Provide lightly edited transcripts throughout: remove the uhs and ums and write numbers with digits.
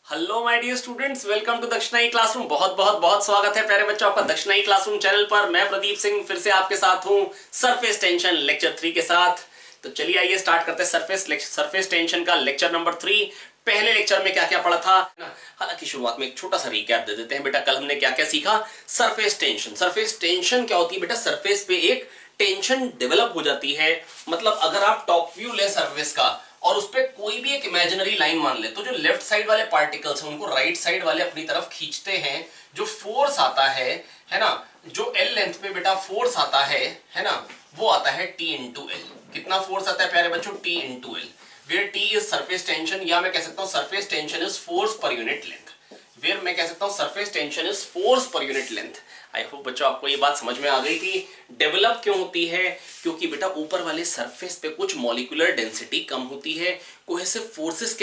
Hello my dear students, welcome to Dakshinai classroom. बहुत बहुत बहुत स्वागत है प्यारे बच्चों आपका दक्षिणाई क्लासरूम चैनल पर। मैं प्रदीप सिंह फिर से आपके साथ हूं सरफेस टेंशन लेक्चर 3 के साथ। तो चलिए आइए स्टार्ट करते हैं सरफेस टेंशन का लेक्चर नंबर 3। पहले लेक्चर में क्या क्या पढ़ा था, हालांकि शुरुआत में एक छोटा सा रिकैप दे देते हैं बेटा। कल हमने क्या क्या सीखा। सरफेस टेंशन क्या होती है बेटा? सरफेस पे एक टेंशन डेवलप हो जाती है। मतलब अगर आप टॉप व्यू ले सरफेस का और उस पर कोई भी एक इमेजिनरी लाइन मान ले, तो जो लेफ्ट साइड वाले पार्टिकल्स हैं उनको राइट साइड वाले अपनी तरफ खींचते हैं। जो फोर्स आता है ना, जो एल लेंथ पे बेटा फोर्स आता है ना, वो आता है टी इंटू एल। कितना फोर्स आता है प्यारे बच्चों? T into L. Where T is surface tension, या मैं कह सकता हूं surface tension is force per unit length. Where मैं कह सकता हूं surface tension is force per unit length. I hope बच्चों आपको ये बात समझ में आ गई थी। डेवलप क्यों होती है? क्योंकि बेटा ऊपर वाले सरफेस पे कुछ मॉलिक्यूलर डेंसिटी कम होती है। कोहेसिव फोर्सेस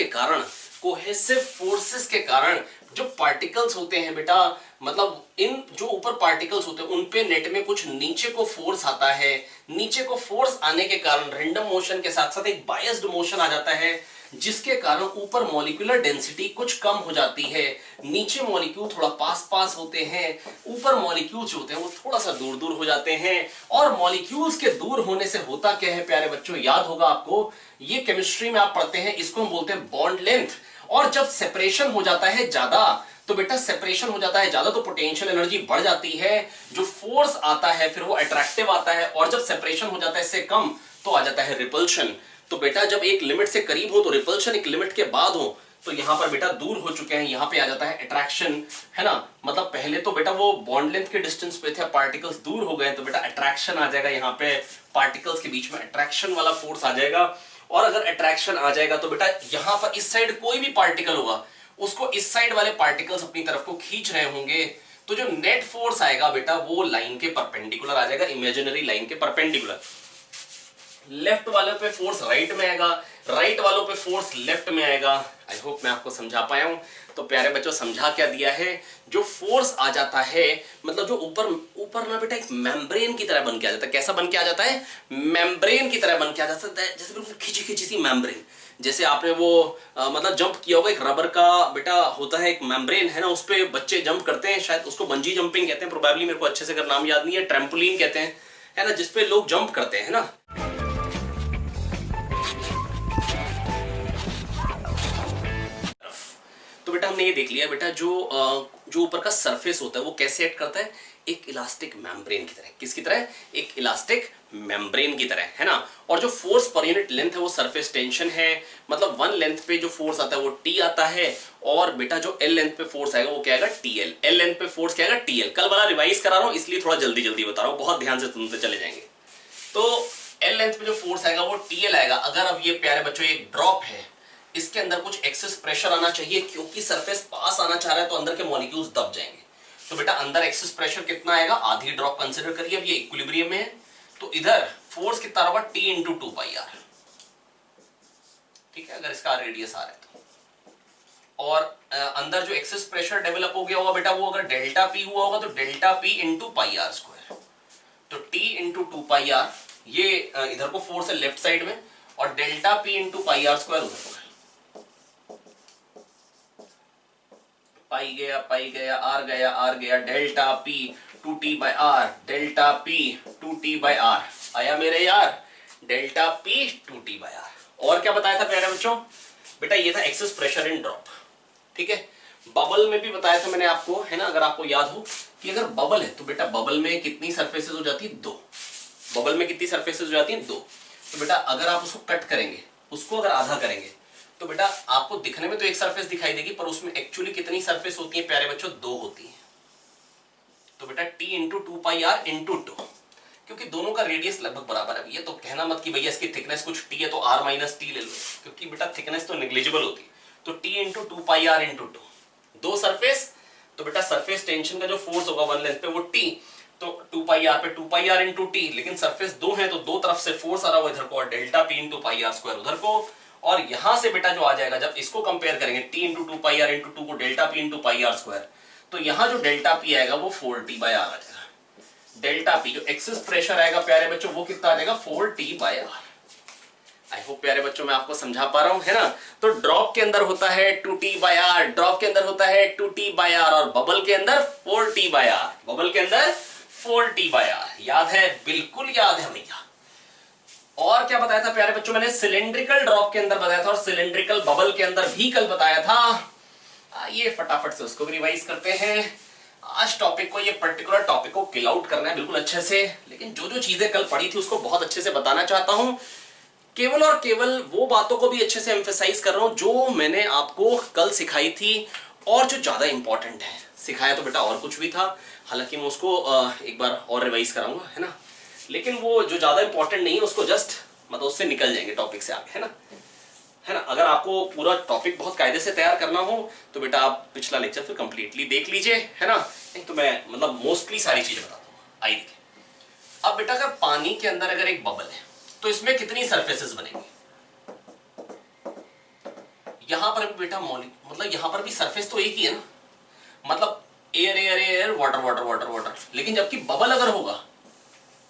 के कारण जो पार्टिकल्स होते हैं बेटा, मतलब इन जो ऊपर पार्टिकल्स होते हैं उन पे नेट में कुछ नीचे को फोर्स आता है। नीचे को फोर्स आने के कारण रैंडम मोशन के साथ साथ एक बायस्ड मोशन आ जाता है, जिसके कारण ऊपर मॉलिक्यूलर डेंसिटी कुछ कम हो जाती है। नीचे मॉलिक्यूल थोड़ा पास पास होते हैं, ऊपर मॉलिक्यूल्स होते हैं वो थोड़ा सा दूर दूर हो जाते हैं। और मॉलिक्यूल्स के दूर होने से होता क्या है प्यारे बच्चों? याद होगा आपको, ये केमिस्ट्री में आप पढ़ते हैं, इसको हम बोलते हैं बॉन्ड लेंथ। और जब सेपरेशन हो जाता है ज्यादा, तो बेटा सेपरेशन हो जाता है ज्यादा तो पोटेंशियल एनर्जी बढ़ जाती है। जो फोर्स आता है फिर वो अट्रैक्टिव आता है, और जब सेपरेशन हो जाता है इससे कम तो आ जाता है रिपल्शन। तो बेटा जब एक लिमिट से करीब हो तो रिपल्शन, एक लिमिट के बाद हो तो यहां पर बेटा दूर हो चुके हैं, यहां पे आ जाता है अट्रैक्शन, है ना। मतलब पहले तो बेटा वो बॉन्ड लेंथ के डिस्टेंस पे थे, पार्टिकल्स दूर हो गए तो बेटा अट्रैक्शन आ जाएगा, यहाँ पे पार्टिकल्स के बीच में अट्रैक्शन वाला फोर्स आ जाएगा। और अगर अट्रैक्शन आ जाएगा तो बेटा यहां पर इस साइड कोई भी पार्टिकल होगा उसको इस साइड वाले पार्टिकल्स अपनी तरफ को खींच रहे होंगे, तो जो नेट फोर्स आएगा बेटा वो लाइन के परपेंडिकुलर आ जाएगा, इमेजिनरी लाइन के परपेंडिकुलर। लेफ्ट वालों पे फोर्स राइट में आएगा, राइट वालों पे फोर्स लेफ्ट में आएगा। आई होप मैं आपको समझा पाया हूं। तो प्यारे बच्चों समझा क्या दिया है? जो फोर्स आ जाता है, मतलब जो ऊपर ऊपर ना बेटा एक मेम्ब्रेन की तरह बन के आ जाता है। कैसा बन के आ जाता है? मेम्ब्रेन की तरह बन के आ जाता है, जैसे बिल्कुल खिंची खिंची सी मेम्ब्रेन। जैसे आपने वो मतलब जंप किया होगा, एक रबर का बेटा होता है, एक मेम्ब्रेन है ना, उस पे बच्चे जंप करते हैं, शायद उसको बंजी जंपिंग कहते हैं प्रोबेबली, मेरे को अच्छे से अगर नाम याद नहीं है, ट्रैम्पोलिन कहते हैं, है ना, जिसपे लोग जंप करते हैं ना। तो बेटा हमने ये देख लिया बेटा, जो ऊपर का सरफेस होता है वो कैसे एक्ट करता है? एक इलास्टिक मेम्ब्रेन की तरह। किसकी तरह? एक इलास्टिक मेम्ब्रेन की तरह, है ना। और जो फोर्स पर यूनिट लेंथ है वो सरफेस टेंशन है। मतलब वन लेंथ पे जो फोर्स आता है वो टी आता है, और बेटा जो एल लेंथ पे फोर्स आएगा वो क्या आएगा? टीएल। एल लेंथ पे फोर्स क्या आएगा? टीएल। कल वाला रिवाइज करा रहा हूं इसलिए थोड़ा जल्दी जल्दी बता रहा हूं, बहुत ध्यान से सुनते चले जाएंगे। तो एल लेंथ पे जो फोर्स आएगा वो टीएल आएगा। अगर अब ये प्यारे बच्चों एक ड्रॉप है, इसके अंदर कुछ एक्सेस प्रेशर आना चाहिए, क्योंकि सरफेस पास आना चाह रहा है तो अंदर के मॉलिक्यूल्स दब जाएंगे। तो बेटा अंदर एक्सेस प्रेशर कितना आएगा? आधी ड्रॉप कंसीडर करिए। अब ये इक्विलिब्रियम में है तो इधर फोर्स कितना होगा? T into two pi R. ठीक है, अगर इसका रेडियस आर है तो। और अंदर जो एक्सेस प्रेशर डेवलप हो गया होगा बेटा, वो अगर डेल्टा पी हुआ होगा तो delta P into pi R square. तो T into two pi R, ये इधर को फोर्स है लेफ्ट साइड में, और delta P into pi R square उधर को है। पाई गया आर गया, delta P two T by R, delta P two T by R आया मेरे यार, delta P two T by R. और क्या बताया था प्यारे बच्चों? बेटा ये था एक्सेस प्रेशर इन ड्रॉप। ठीक है, बबल में भी बताया था मैंने आपको, है ना, अगर आपको याद हो कि अगर बबल है तो बेटा बबल में कितनी सरफेसेस हो जाती है? दो। बबल में कितनी सरफेसेस हो जाती हैं? दो। तो बेटा अगर आप उसको कट करेंगे, उसको अगर आधा करेंगे, तो बेटा आपको दिखने में तो एक सरफेस दिखाई देगी, पर उसमें एक्चुअली कितनी सरफेस होती है प्यारे बच्चों? दो होती है। तो बेटा T into two pi R into two, क्योंकि दोनों का रेडियस लगभग बराबर है। ये तो कहना मत कि भैया इसकी थिकनेस कुछ टी है तो आर माइनस टी ले लो, क्योंकि बेटा थिकनेस तो नेग्लिजिबल होती है। तो T into two pi R into two, दो सरफेस। तो बेटा सरफेस टेंशन का जो फोर्स होगा वन लेंथ पे वो टी, तो टू पाई आर पे two pi R into T, लेकिन सरफेस दो है तो दो तरफ से फोर्स आ रहा होगा इधर को, और delta P into pi R square उधर को। और यहां से बेटा जो आ जाएगा, जब इसको कंपेयर करेंगे T into two pi R into two को delta P into pi R square, तो यहां जो डेल्टा पी आएगा वो 4t बाय आर आ जाएगा। डेल्टा पी जो एक्सेस प्रेशर आएगा प्यारे बच्चों वो कितना आ जाएगा? 4t bye are. I hope प्यारे बच्चों मैं आपको समझा पा रहा हूं, है ना। तो ड्रॉप के अंदर होता है 2T/r, ड्रॉप के अंदर होता है 2T/r, और बबल के अंदर 4T/r, बबल के अंदर 4T/r। याद है, बिल्कुल याद है भैया। और क्या बताया था प्यारे बच्चों मैंने, सिलिंड्रिकल ड्रॉप के अंदर बताया था, और सिलिंड्रिकल बबल के अंदर भी कल बताया था। आइए फटाफट से उसको भी रिवाइज करते हैं। आज टॉपिक को, ये पर्टिकुलर टॉपिक को किल आउट करना है बिल्कुल अच्छे से, लेकिन जो जो चीजें कल पढ़ी थी उसको बहुत अच्छे से बताना चाहता हूं। केवल और केवल वो बातों को भी अच्छे से एम्फेसाइज कर रहा हूं जो मैंने आपको कल सिखाई थी, और जो ज्यादा इंपॉर्टेंट है। सिखाया तो बेटा और कुछ भी था, हालांकि मैं उसको एक बार और रिवाइज कराऊंगा, है ना। लेकिन वो जो ज्यादा इंपॉर्टेंट नहीं है उसको जस्ट मतलब उससे निकल जाएंगे टॉपिक से आगे, है ना। अगर आपको पूरा टॉपिक बहुत कायदे से तैयार करना हो तो बेटा आप पिछला लेक्चर फिर कंप्लीटली देख लीजिए, है ना। नहीं तो मैं मतलब मोस्टली सारी चीजें बताता हूँ। आइए देखिए, अब बेटा अगर पानी के अंदर अगर एक बबल है तो इसमें कितनी सरफेसेस बनेंगी। यहां पर भी बेटा मतलब यहां पर भी सरफेस तो एक ही है ना, मतलब air air air water water water water. लेकिन जबकि बबल अगर होगा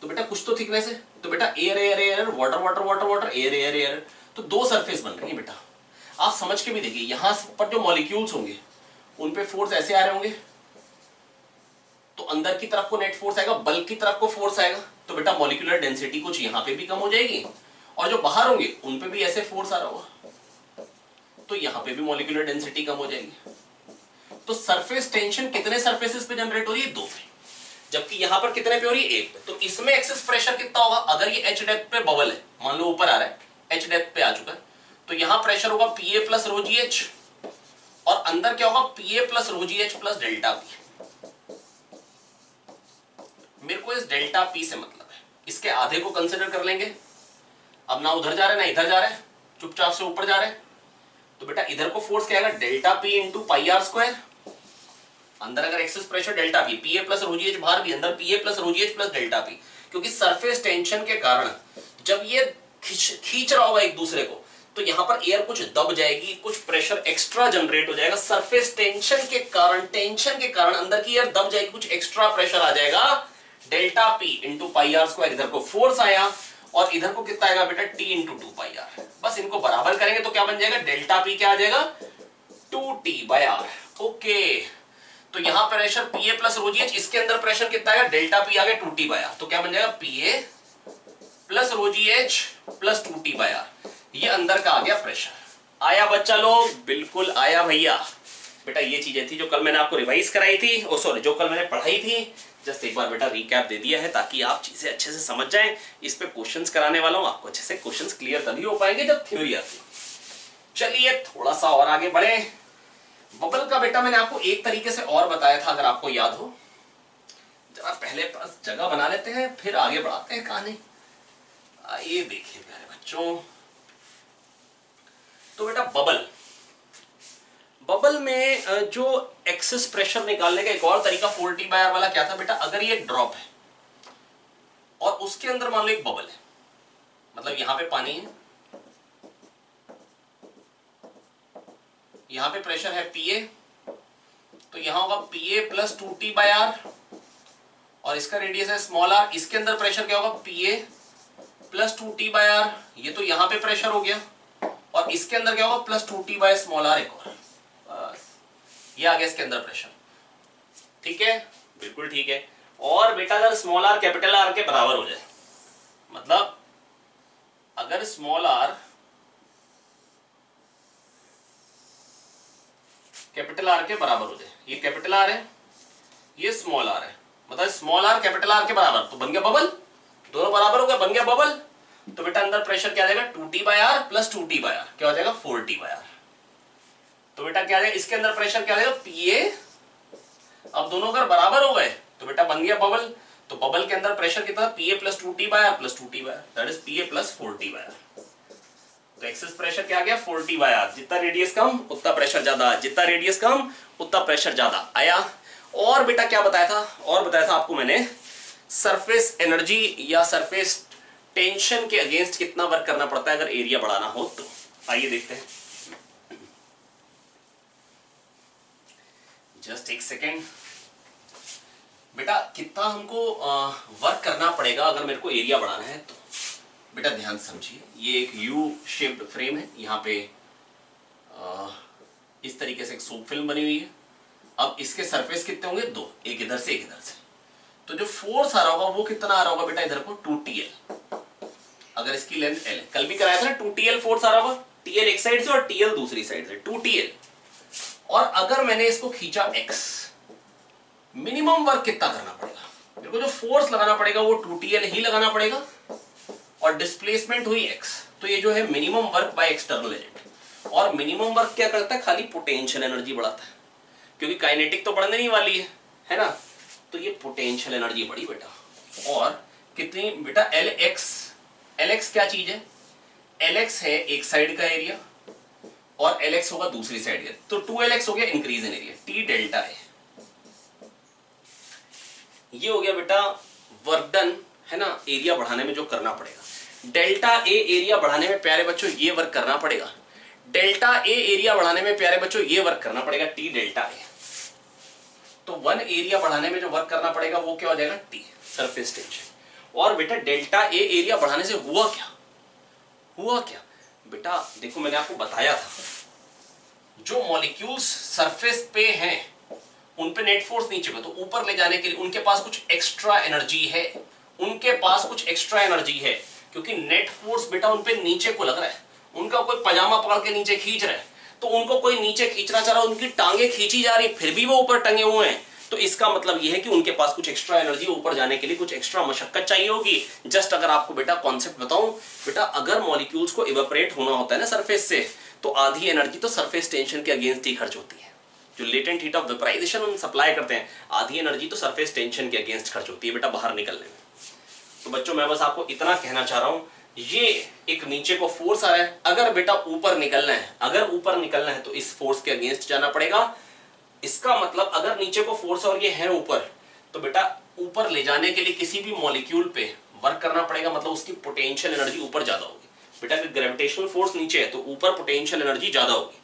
तो बेटा कुछ तो थिकनेस है, तो बेटा air air air water water water water air air air, तो दो सरफेस बन रही है बेटा। आप समझ के भी देखिए, यहां पर जो मॉलिक्यूल्स होंगे उन पे फोर्स ऐसे आ रहे होंगे, तो अंदर की तरफ को नेट फोर्स आएगा, बल्क की तरफ को फोर्स आएगा, तो बेटा मॉलिक्यूलर डेंसिटी कुछ यहां पे भी कम हो जाएगी, और जो बाहर होंगे उन पे भी ऐसे फोर्स आ रहा होगा, तो यहां पे भी मॉलिक्यूलर डेंसिटी कम हो जाएगी। तो सरफेस टेंशन कितने सरफेसेस पे जनरेट हो रही है, दो पे, जबकि यहां पर कितने पे हो रही है, एक पे। तो इसमें एक्सेस प्रेशर कितना होगा, अगर ये एच डेप्थ पे बबल है, मान लो ऊपर आ रहा है, एच डेप्थ पे आ चुका है, तो यहां प्रेशर होगा Pa plus rho G H, और अंदर क्या होगा Pa plus rho G H plus delta P. मेरे को इस डेल्टा पी से मतलब है, इसके आधे को कंसिडर कर लेंगे। अब ना उधर जा रहे ना इधर जा रहे, चुपचाप से ऊपर जा रहे, तो बेटा इधर को फोर्स क्या आएगा, delta P into pi R square. अंदर अगर excess pressure delta P, Pa plus rho G H, बाहर भी अंदर Pa plus rho G H plus delta P, क्योंकि सरफेस टेंशन के कारण जब ये खींच रहा होगा एक दूसरे को, तो यहां पर एयर कुछ दब जाएगी, कुछ प्रेशर एक्स्ट्रा जनरेट हो जाएगा। सरफेस टेंशन के कारण अंदर की एयर दब जाएगी, कुछ एक्स्ट्रा प्रेशर आ जाएगा, delta P into pi R square. इधर को फोर्स आया, और इधर को कितना आएगा बेटा, T into two pi R. बस इनको बराबर करेंगे तो क्या बन जाएगा, डेल्टा पी क्या आ जाएगा, 2T/r। ओके, तो यहां pressure Pa plus rho G H, इसके अंदर प्रेशर कितना आएगा, डेल्टा पी आ गया 2T/r, तो क्या बन जाएगा Pa plus rho G H plus 2T/r। ये अंदर का आ गया प्रेशर। आया बच्चा लोग, बिल्कुल आया भैया। बेटा ये चीजें थी जो कल मैंने आपको रिवाइज कराई थी, ओ सॉरी जो कल मैंने पढ़ाई थी, जस्ट एक बार बेटा रिकैप दे दिया है ताकि आप चीजें अच्छे से समझ जाएं। इस पे क्वेश्चंस कराने वाला हूं, आपको अच्छे से क्वेश्चंस क्लियर तभी हो पाएंगे जब थ्योरी आती। चलिए थोड़ा सा और आगे बढ़े। बबल का बेटा मैंने आपको एक तरीके से और बताया था, अगर आपको याद हो, जरा पहले जगह बना लेते हैं फिर आगे बढ़ाते हैं कहानी। आइए देखिए प्यारे बच्चों, तो बेटा बबल में जो एक्सेस प्रेशर निकालने का एक और तरीका 4T/r वाला क्या था बेटा, अगर ये ड्रॉप है और उसके अंदर मान लो एक बबल है, मतलब यहां पे पानी है, यहां पे प्रेशर है Pa, तो यहां होगा Pa प्लस 2T/r, और इसका रेडियस है स्मॉल r। इसके अंदर प्रेशर क्या होगा, Pa प्लस 2T/r, ये तो यहां पे प्रेशर हो गया, और इसके अंदर क्या होगा, प्लस 2T/ स्मॉल r एक और, बस ये आ गया इसके अंदर प्रेशर। ठीक है, बिल्कुल ठीक है। और बेटा अगर स्मॉल r कैपिटल R के बराबर हो जाए, मतलब अगर स्मॉल r कैपिटल R के बराबर हो जाए, ये कैपिटल R है, ये स्मॉल r है, मतलब स्मॉल r कैपिटल R के बराबर, तो बन गया बबल, दोनों बराबर हो गए, बन गया बबल। तो बेटा अंदर प्रेशर क्या आ जाएगा, 2T/r प्लस 2T/r क्या हो जाएगा, 4T/r। तो बेटा क्या आ जाएगा, इसके अंदर प्रेशर क्या आ जाएगा, Pa। अब दोनों अगर बराबर हो गए तो बेटा बन गया बबल। तो बबल के अंदर प्रेशर कितना, Pa plus 2T/r plus 2T/r, that is Pa plus 4T/r। तो एक्सेस प्रेशर क्या आ गया, 4T/r। जितना रेडियस कम उतना प्रेशर ज्यादा, जितना रेडियस कम उतना प्रेशर ज्यादा आया। और बेटा क्या बताया था, और बताया था आपको मैंने, सरफेस एनर्जी या सरफेस टेंशन के अगेंस्ट कितना वर्क करना पड़ता है अगर एरिया बढ़ाना हो तो। आइए देखते हैं, जस्ट एक सेकेंड। बेटा कितना हमको वर्क करना पड़ेगा अगर मेरे को एरिया बढ़ाना है तो। बेटा ध्यान से समझिए, ये एक यू शेप्ड फ्रेम है, यहाँ पे इस तरीके से एक सोप फिल्म बनी हुई है। अब इसके सरफेस कितने होंगे? दो, एक इधर से एक इधर से। तो जो फोर्स आ रहा होगा वो कितना आ रहा होगा बेटा इधर को? 2TL। अगर इसकी लेंथ L है, कल भी कराया था ना, 2TL फोर्स आ रहा होगा, TL एक साइड से और TL दूसरी साइड से, 2TL। और अगर मैंने इसको खींचा X, मिनिमम वर्क कितना करना पड़ेगा? मेरे को जो फोर्स लगाना पड़ेगा वो 2TL ही लगाना पड़ेगा, और डिस्प्लेसमेंट हुई X, तो ये जो है minimum work by external agent. और मिनिमम वर्क क्या करता है? खाली पोटेंशियल एनर्जी बढ़ाता है, क्योंकि काइनेटिक तो बढ़ने नहीं वाली है ना। तो ये पोटेंशियल एनर्जी बढ़ी बेटा। और कितनी बेटा? Lx क्या चीज है? Lx है एक साइड का एरिया और Lx होगा दूसरी साइड का, तो 2Lx हो गया increase in area, T delta है। ये हो गया बेटा वर्क डन, है ना, एरिया बढ़ाने में जो करना पड़ेगा। डेल्टा ए एरिया बढ़ाने में प्यारे बच्चों ये वर्क करना पड़ेगा। डेल्टा ए एरिया बढ़ाने में प्यारे बच्चों ये वर्क करना पड़ेगा, T डेल्टा ए। तो 1 एरिया बढ़ाने में जो वर्क करना पड़ेगा वो क्या हो जाएगा? T surface tension. और बेटा डेल्टा ए एरिया बढ़ाने से हुआ क्या? बेटा देखो, मैंने आपको बताया था, जो मॉलिक्यूल्स सरफेस पे हैं उन पे नेट फोर्स नीचे पे, तो ऊपर ले जाने के लिए उनके पास कुछ एक्स्ट्रा एनर्जी है, क्योंकि नेट फोर्स बेटा उन पे नीचे को लग रहा है। उनका कोई पजामा पकड़ के नीचे खींच रहा है, तो उनको कोई नीचे खींचना चाह रहा है, उनकी टांगे खींची जा रही, फिर भी वो ऊपर टंगे हुए हैं। तो इसका मतलब यह है कि उनके पास कुछ एक्स्ट्रा एनर्जी, ऊपर जाने के लिए कुछ एक्स्ट्रा मशक्कत चाहिए होगी। जस्ट अगर आपको बेटा कॉन्सेप्ट बताऊं, बेटा अगर मॉलिक्यूल्स को इवेपोरेट होना होता है ना सरफेस से, तो आधी एनर्जी तो सरफेस टेंशन के अगेंस्ट ही खर्च होती है। जो लेटेंट हीट ऑफ वेपराइजेशन हम सप्लाई करते हैं, आधी एनर्जी तो सरफेस टेंशन के अगेंस्ट खर्च होती है बेटा बाहर निकलने में। तो बच्चों मैं बस आपको इतना कहना चाह रहा हूं, ये एक नीचे को फोर्स आ रहा है, अगर बेटा ऊपर निकलना है, तो इस फोर्स के अगेंस्ट जाना पड़ेगा। इसका मतलब अगर नीचे को फोर्स और ये है ऊपर, तो बेटा ऊपर ले जाने के लिए किसी भी मॉलिक्यूल पे वर्क करना पड़ेगा, मतलब उसकी पोटेंशियल एनर्जी ऊपर ज्यादा होगी। बेटा अगर ग्रेविटेशनल फोर्स नीचे है तो ऊपर पोटेंशियल एनर्जी ज्यादा होगी।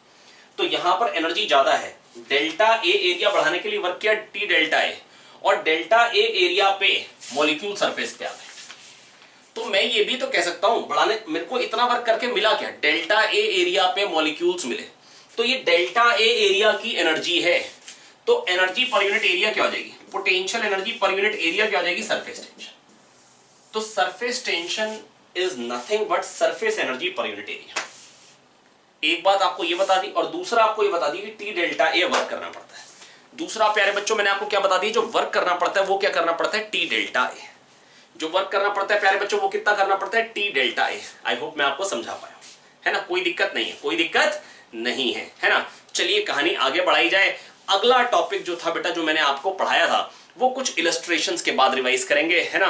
तो यहां पर एनर्जी ज्यादा है, डेल्टा ए एरिया बढ़ाने के लिए वर्क किया T डेल्टा ए, और डेल्टा ए एरिया पे मॉलिक्यूल सरफेस पे आ गए। तो मैं ये भी तो कह सकता हूं, बढ़ाने मेरे को इतना वर्क करके मिला क्या? डेल्टा ए एरिया पे मॉलिक्यूल्स मिले, तो ये डेल्टा ए एरिया की एनर्जी है। तो एनर्जी पर यूनिट एरिया क्या हो जाएगी? Potential energy per unit area क्या हो जाएगी? Surface tension. तो surface tension is nothing but surface energy per unit area. एक बात आपको ये बता दी, और दूसरा आपको ये बता दी कि T डेल्टा ए वर्क करना पड़ता है। दूसरा प्यारे बच्चों मैंने आपको क्या बता दी? जो वर्क करना पड़ता है वो क्या करना पड़ता है? T delta A. जो वर्क करना पड़ता है प्यारे बच्चों वो कितना करना पड़ता है? T delta A. I hope मैं आपको समझा पाया, है ना? कोई दिक्कत नहीं है, है ना? चलिए कहानी आगे बढ़ाई जाए। अगला टॉपिक जो था बेटा, जो मैंने आपको पढ़ाया था, वो कुछ इलस्ट्रेशंस के बाद रिवाइज करेंगे, है ना?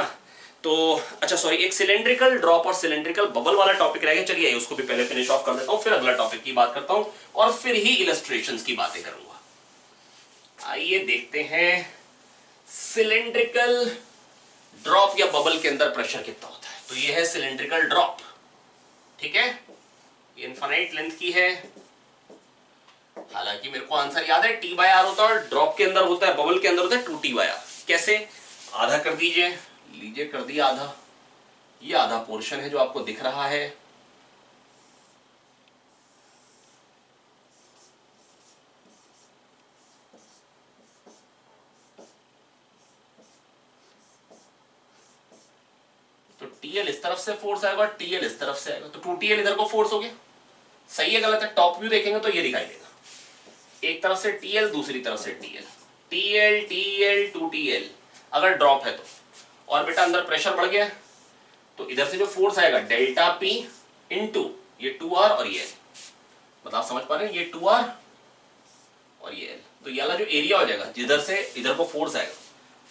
तो अच्छा सॉरी, एक सिलेंड्रिकल ड्रॉप और सिलेंड्रिकल बबल वाला टॉपिक रह गया। चलिए उसको भी पहले फिनिश ऑफ कर देता हूं, फिर अगला टॉपिक की बात करता हूं और फिर ही इलस्ट्रेशंस की बातें करूंगा। आइए देखते हैं सिलेंड्रिकल ड्रॉप या बबल के अंदर प्रेशर कितना होता है। तो ये है सिलेंड्रिकल ड्रॉप, ठीक है, ये इनफाइनाइट लेंथ की है। हालांकि मेरे को आंसर याद है, T/R होता है, ड्रॉप के अंदर होता है, बबल के अंदर होता है 2T/R। कैसे? आधा कर दीजिए, लीजिए कर दिया आधा, ये आधा पोर्शन है जो आपको दिख रहा है। तो TL इस तरफ से फोर्स आएगा, TL इस तरफ से आएगा, तो 2TL इधर को फोर्स हो गया। सही है गलत है? टॉप व्यू देखेंगे तो ये दिखाई देगा, एक तरफ से TL, दूसरी तरफ से TL, TL TL 2TL अगर ड्रॉप है तो। और बेटा अंदर प्रेशर बढ़ गया, तो इधर से जो फोर्स आएगा डेल्टा P इंटू ये 2R और ये L। मतलब आप समझ पा रहे हैं, ये 2R और ये L। तो ये वाला जो एरिया हो जाएगा जिधर से इधर को फोर्स आएगा,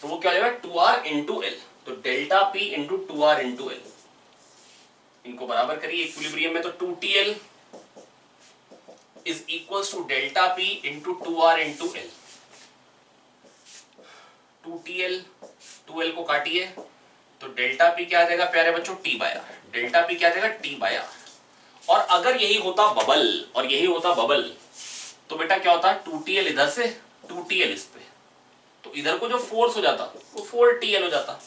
तो वो क्या हो जाएगा? 2R into L। तो delta P into 2R into L, इनको बराबर करिए इक्विलिब्रियम में, तो 2TL is equals to delta P into 2R into L। 2TL 2L को काटिए, तो डेल्टा P क्या आ जाएगा प्यारे बच्चों? T/R। डेल्टा P क्या आ जाएगा? T/R। और अगर यही होता बबल और यही होता बबल, तो बेटा क्या होता? 2TL इधर से, 2TL इस पे, तो इधर को जो फोर्स हो जाता वो 4TL हो जाता।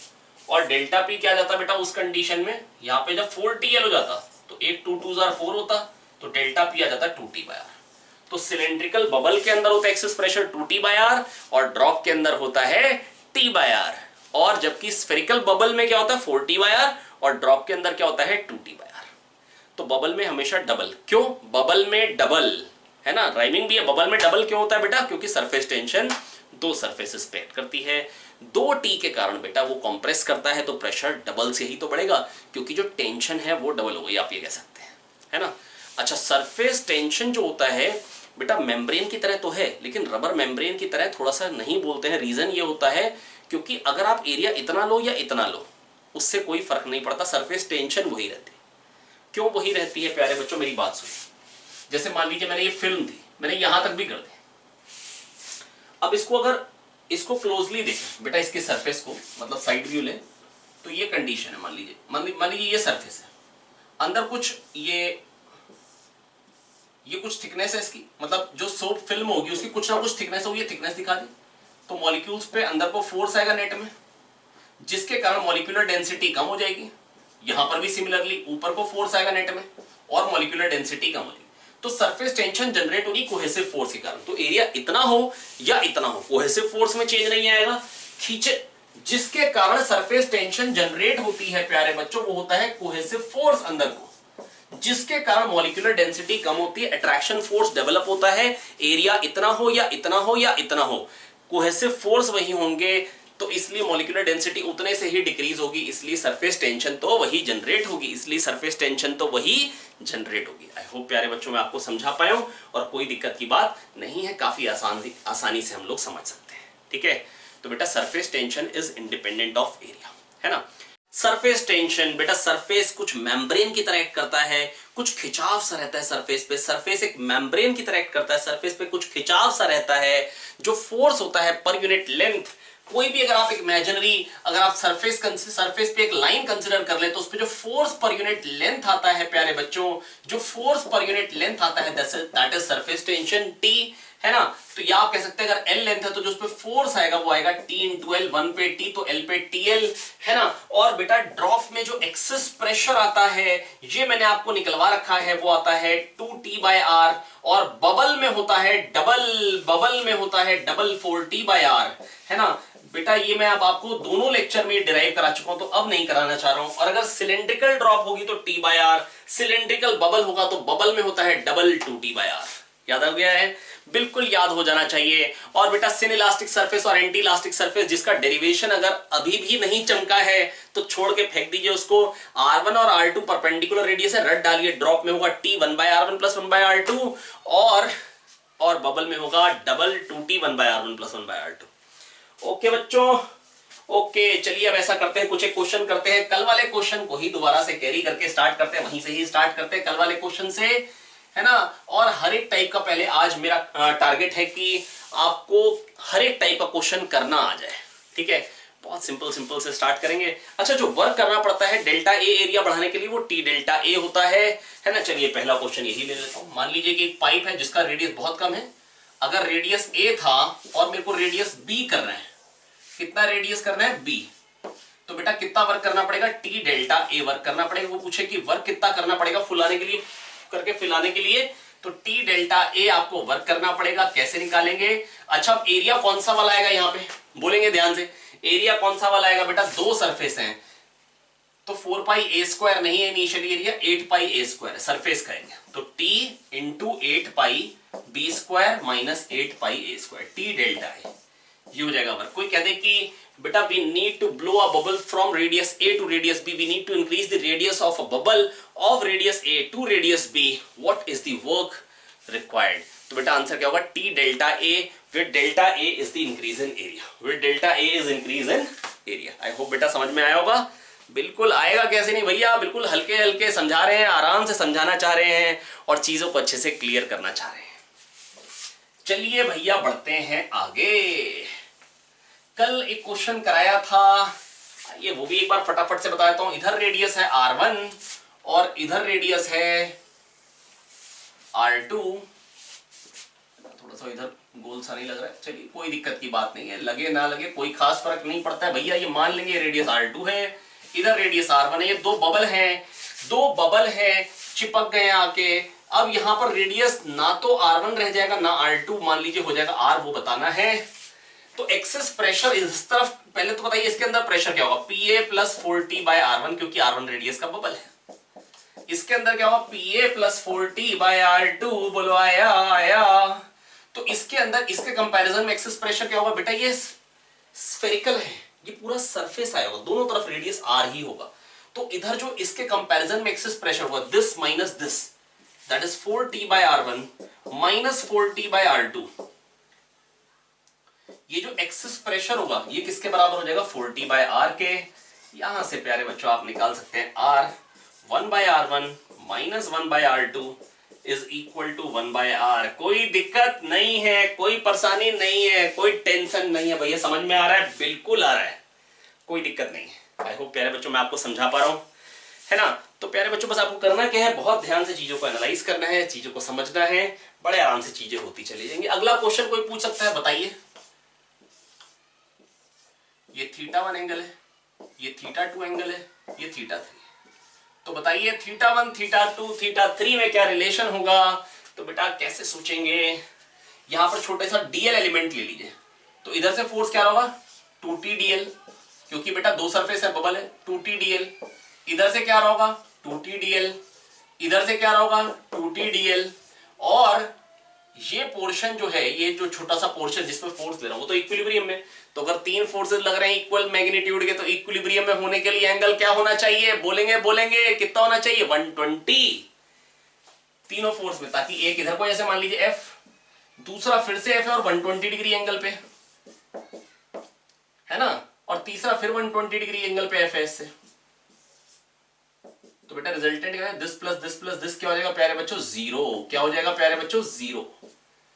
और डेल्टा पी क्या जाता बेटा उस कंडीशन में, यहाँ पे जब 4TL हो जाता तो एक 2 2 4 होता, तो डेल्टा पी आ जाता 2T/R। तो सिलेंड्रिकल बबल के अंदर होता है एक्सेस प्रेशर 2T/R और ड्रॉप के अंदर होता है T/R। और जबकि स्फेरिकल बबल में क्या होता है 4T/R और ड्रॉप के अंदर क्या होता है 2T/R। तो बबल में हमेशा डबल, क्यों बबल में डबल है ना, राइमिंग भी है। बबल में डबल क्यों होता है बेटा, क्योंकि सरफेस टेंशन दो सरफेसेस पे एक्ट करती है। 2T के कारण बेटा वो कंप्रेस करता है तो प्रेशर डबल से ही तो बढ़ेगा, क्योंकि जो टेंशन है वो डबल हो गई, आप ये कह सकते हैं, है ना। अच्छा, सरफेस टेंशन जो होता है बेटा मेम्ब्रेन की तरह तो है, लेकिन रबर मेम्ब्रेन की तरह थोड़ा सा नहीं बोलते हैं। रीजन ये होता है क्योंकि अगर आप एरिया इतना लो या इतना लो उससे कोई फर्क नहीं पड़ता, सरफेस टेंशन वही रहती है। क्यों वही रहती है प्यारे बच्चों, मेरी बात सुनिए। जैसे मान लीजिए मैंने ये फिल्म दी, मैंने यहां तक भी कर दी। अब इसको अगर इसको क्लोजली देखें बेटा, इसके सरफेस को मतलब साइड व्यू लें तो ये कंडीशन है। मान लीजिए ये सरफेस है, अंदर कुछ ये कुछ थिकनेस है इसकी, मतलब जो सोप फिल्म होगी उसकी कुछ ना कुछ थिकनेस होगी, ये थिकनेस दिखा दी। तो मॉलिक्यूल्स पे अंदर को फोर्स आएगा नेट में, जिसके कारण मॉलिक्यूलर डेंसिटी कम हो जाएगी। यहां पर भी सिमिलरली ऊपर को फोर्स आएगा नेट में और मॉलिक्यूलर डेंसिटी कम हो जाएगी। तो सरफेस टेंशन जनरेट होगी कोहेसिव फोर्स के कारण। तो एरिया इतना हो या इतना हो, कोहेसिव फोर्स में चेंज नहीं आएगा, खींचे, जिसके कारण सरफेस टेंशन जनरेट होती है प्यारे बच्चों, वो होता है कोहेसिव फोर्स अंदर को, जिसके कारण मॉलिक्यूलर डेंसिटी कम होती है, अट्रैक्शन फोर्स डेवलप होता है। एरिया इतना हो या इतना हो या इतना हो, कोहेसिव फोर्स वही होंगे, तो इसलिए मॉलिक्यूलर डेंसिटी उतने से ही डिक्रीज होगी, इसलिए सरफेस टेंशन तो वही जनरेट होगी, इसलिए सरफेस टेंशन तो वही जनरेट होगी। आई होप प्यारे बच्चों मैं आपको समझा पाया हूं और कोई दिक्कत की बात नहीं है, काफी आसानी से हम लोग समझ सकते हैं, ठीक है। तो बेटा surface tension is independent of area, है ना। सरफेस टेंशन बेटा, सरफेस कुछ मेम्ब्रेन की तरह एक्ट करता है, कुछ खिंचाव सा रहता है सरफेस पे, सरफेस एक मेम्ब्रेन की तरह एक्ट करता है, सरफेस पे कुछ खिंचाव सा रहता है। जो फोर्स होता है पर यूनिट लेंथ, कोई भी अगर आप एक इमेजिनरी, अगर आप सरफेस पे एक लाइन कंसीडर कर ले तो उस पे जो फोर्स पर यूनिट लेंथ आता है प्यारे बच्चों, जो फोर्स पर यूनिट लेंथ आता है that is surface tension T, है ना। तो या आप कह सकते हैं अगर L लेंथ है तो जो उस पे फोर्स आएगा वो आएगा T × L, 1 पे T तो L पे TL, है ना। और बेटा ड्रॉप में जो एक्सेस प्रेशर आता है ये मैंने आपको निकलवा रखा है, वो आता है 2T/R, और बबल में होता है डबल 4T/R, है ना बेटा। ये मैं अब आपको दोनों लेक्चर में डिराइव करा चुका हूं तो अब नहीं कराना चाह रहा हूं। और अगर सिलेंड्रिकल ड्रॉप होगी तो T/R, सिलेंड्रिकल बबल होगा तो बबल में होता है डबल 2T/R। याद आ गया है, बिल्कुल याद हो जाना चाहिए। और बेटा सिन इलास्टिक सरफेस और एंटी इलास्टिक सरफेस, जिसका डेरिवेशन अगर अभी भी नहीं चमका है तो छोड़ के फेंक दीजिए उसको। R1 और R2 परपेंडिकुलर रेडियस है, रट डालिए, ड्रॉप में होगा T 1/R1 + 1/R2 और बबल में होगा double 2T 1/R1 + 1/R2। Okay बच्चों, ओके चलिए अब ऐसा करते हैं, कुछ एक क्वेश्चन करते हैं, कल वाले क्वेश्चन को ही दोबारा से कैरी करके स्टार्ट करते हैं, वहीं से ही स्टार्ट करते हैं कल वाले क्वेश्चन से, है ना। और हर एक टाइप का पहले आज मेरा टारगेट है कि आपको हर एक टाइप का क्वेश्चन करना आ जाए, ठीक है। बहुत सिंपल से स्टार्ट करेंगे। अच्छा, जो वर्क करना पड़ता है डेल्टा ए एरिया बढ़ाने के लिए वो T∆A होता है ना। चलिए पहला क्वेश्चन यही ले लेता हूं। मान लीजिए कि एक पाइप है जिसका रेडियस बहुत कम है, अगर रेडियस A था और मेरे को रेडियस B करना है, कितना रेडियस करना है B, तो बेटा कितना वर्क करना पड़ेगा, T∆A वर्क करना पड़ेगा। वो पूछे कि वर्क कितना करना पड़ेगा फुलाने के लिए, करके फैलाने के लिए, तो T∆A आपको वर्क करना पड़ेगा। कैसे निकालेंगे? अच्छा, अब एरिया कौन सा वाला आएगा यहाँ पे, बोलेंगे ध्यान से, एरिया कौन सा वाला आएगा बेटा, दो सरफेस हैं तो 4πA² नहीं है इनिशियली एरिया, 8πA² है सरफेस का एरिया, तो T × 8πB² - 8πA², T∆A ये हो जाएगा वर्क। कोई कह दे कि बेटा we need to blow a bubble from radius A to radius B, we need to increase the radius of a bubble of radius A to radius B, what is the work required? तो बेटा answer क्या होगा, T∆A, where delta A is the increase in area, where delta A is increase in area। I hope बेटा समझ में आया होगा। बिल्कुल आएगा कैसे नहीं भैया, बिल्कुल हल्के हल्के समझा रहे हैं, आराम से समझाना चाह रहे हैं और चीजों को अच्छे से क्लियर करना चाह रहे हैं। चलिए भैया बढ़ते हैं आगे। कल एक क्वेश्चन कराया था, ये वो भी एक बार फटाफट से बता देता हूं। इधर रेडियस है R1 और इधर रेडियस है R2, थोड़ा सा इधर गोल सा नहीं लग रहा है, चलिए कोई दिक्कत की बात नहीं है, लगे ना लगे कोई खास फर्क नहीं पड़ता है भैया। ये मान लेंगे रेडियस R2 है, इधर रेडियस R1 है, ये दो बबल हैं चिपक गए आके। अब यहां पर रेडियस ना तो R1 रह जाएगा ना R2 मान लीजिए हो जाएगा R, वो बताना है। तो एक्सेस प्रेशर इस तरफ, पहले तो बताइए इसके अंदर प्रेशर क्या होगा, PA प्लस 4T/R1, क्योंकि R1 रेडियस का बबल है। इसके अंदर क्या होगा, PA प्लस 4T/R2, बोलो आया आया। तो इसके अंदर इसके कंपैरिजन में एक्सेस प्रेशर क्या होगा बेटा, ये स्फेरिकल है, ये पूरा सरफेस आया होगा, दोनों तरफ रेडियस R ही होगा। तो इधर जो इसके कंपैरिजन में एक्सेस प्रेशर होगा, this minus this, that is 4T/R1 minus 4T/R2। ये जो एक्सेस प्रेशर होगा ये किसके बराबर हो जाएगा, 4T/R के। यहां से प्यारे बच्चों आप निकाल सकते हैं R 1/R1 minus 1/R2 is equal to 1/R। कोई दिक्कत नहीं है, कोई परेशानी नहीं है, कोई टेंशन नहीं है भैया, समझ में आ रहा है, बिल्कुल आ रहा है, कोई दिक्कत नहीं है। आई होप प्यारे बच्चों मैं आपको समझा पा रहा हूं, है ना। तो प्यारे बच्चों बस आपको करना क्या है, बहुत ध्यान से चीजों को एनालाइज करना है, चीजों को समझना है, बड़े आराम से चीजें होती चली जाएंगी। अगला क्वेश्चन कोई पूछ सकता है, बताइए। ये θ1 एंगल है, ये θ2 एंगल है, ये θ3, तो बताइए θ1 θ2 θ3 में क्या रिलेशन होगा। तो बेटा कैसे सोचेंगे, यहां पर छोटे सा dl एलिमेंट ले लीजिए, तो इधर से फोर्स क्या होगा 2T dl, क्योंकि बेटा दो सरफेस है, बबल है, 2T dl। इधर से क्या होगा 2T dl, इधर से क्या होगा 2T dl। और ये पोर्शन जो है, ये जो छोटा सा पोर्शन जिसमें फोर्स ले रहा हूं वो तो इक्विलिब्रियम में, तो अगर तीन फोर्सेस लग रहे हैं इक्वल मैग्नीट्यूड के, तो इक्विलिब्रियम में होने के लिए एंगल क्या होना चाहिए, बोलेंगे कितना होना चाहिए, 120 तीनों फोर्स में, ताकि एक इधर को जैसे मान लीजिए F, दूसरा फिर से F है और 120 डिग्री एंगल पे है ना, और तीसरा फिर 120 डिग्री एंगल पे F है इससे। तो बेटा रिजल्टेंट क्या है, this plus this plus this क्या हो जाएगा प्यारे बच्चों, जीरो। क्या हो जाएगा प्यारे बच्चों, जीरो।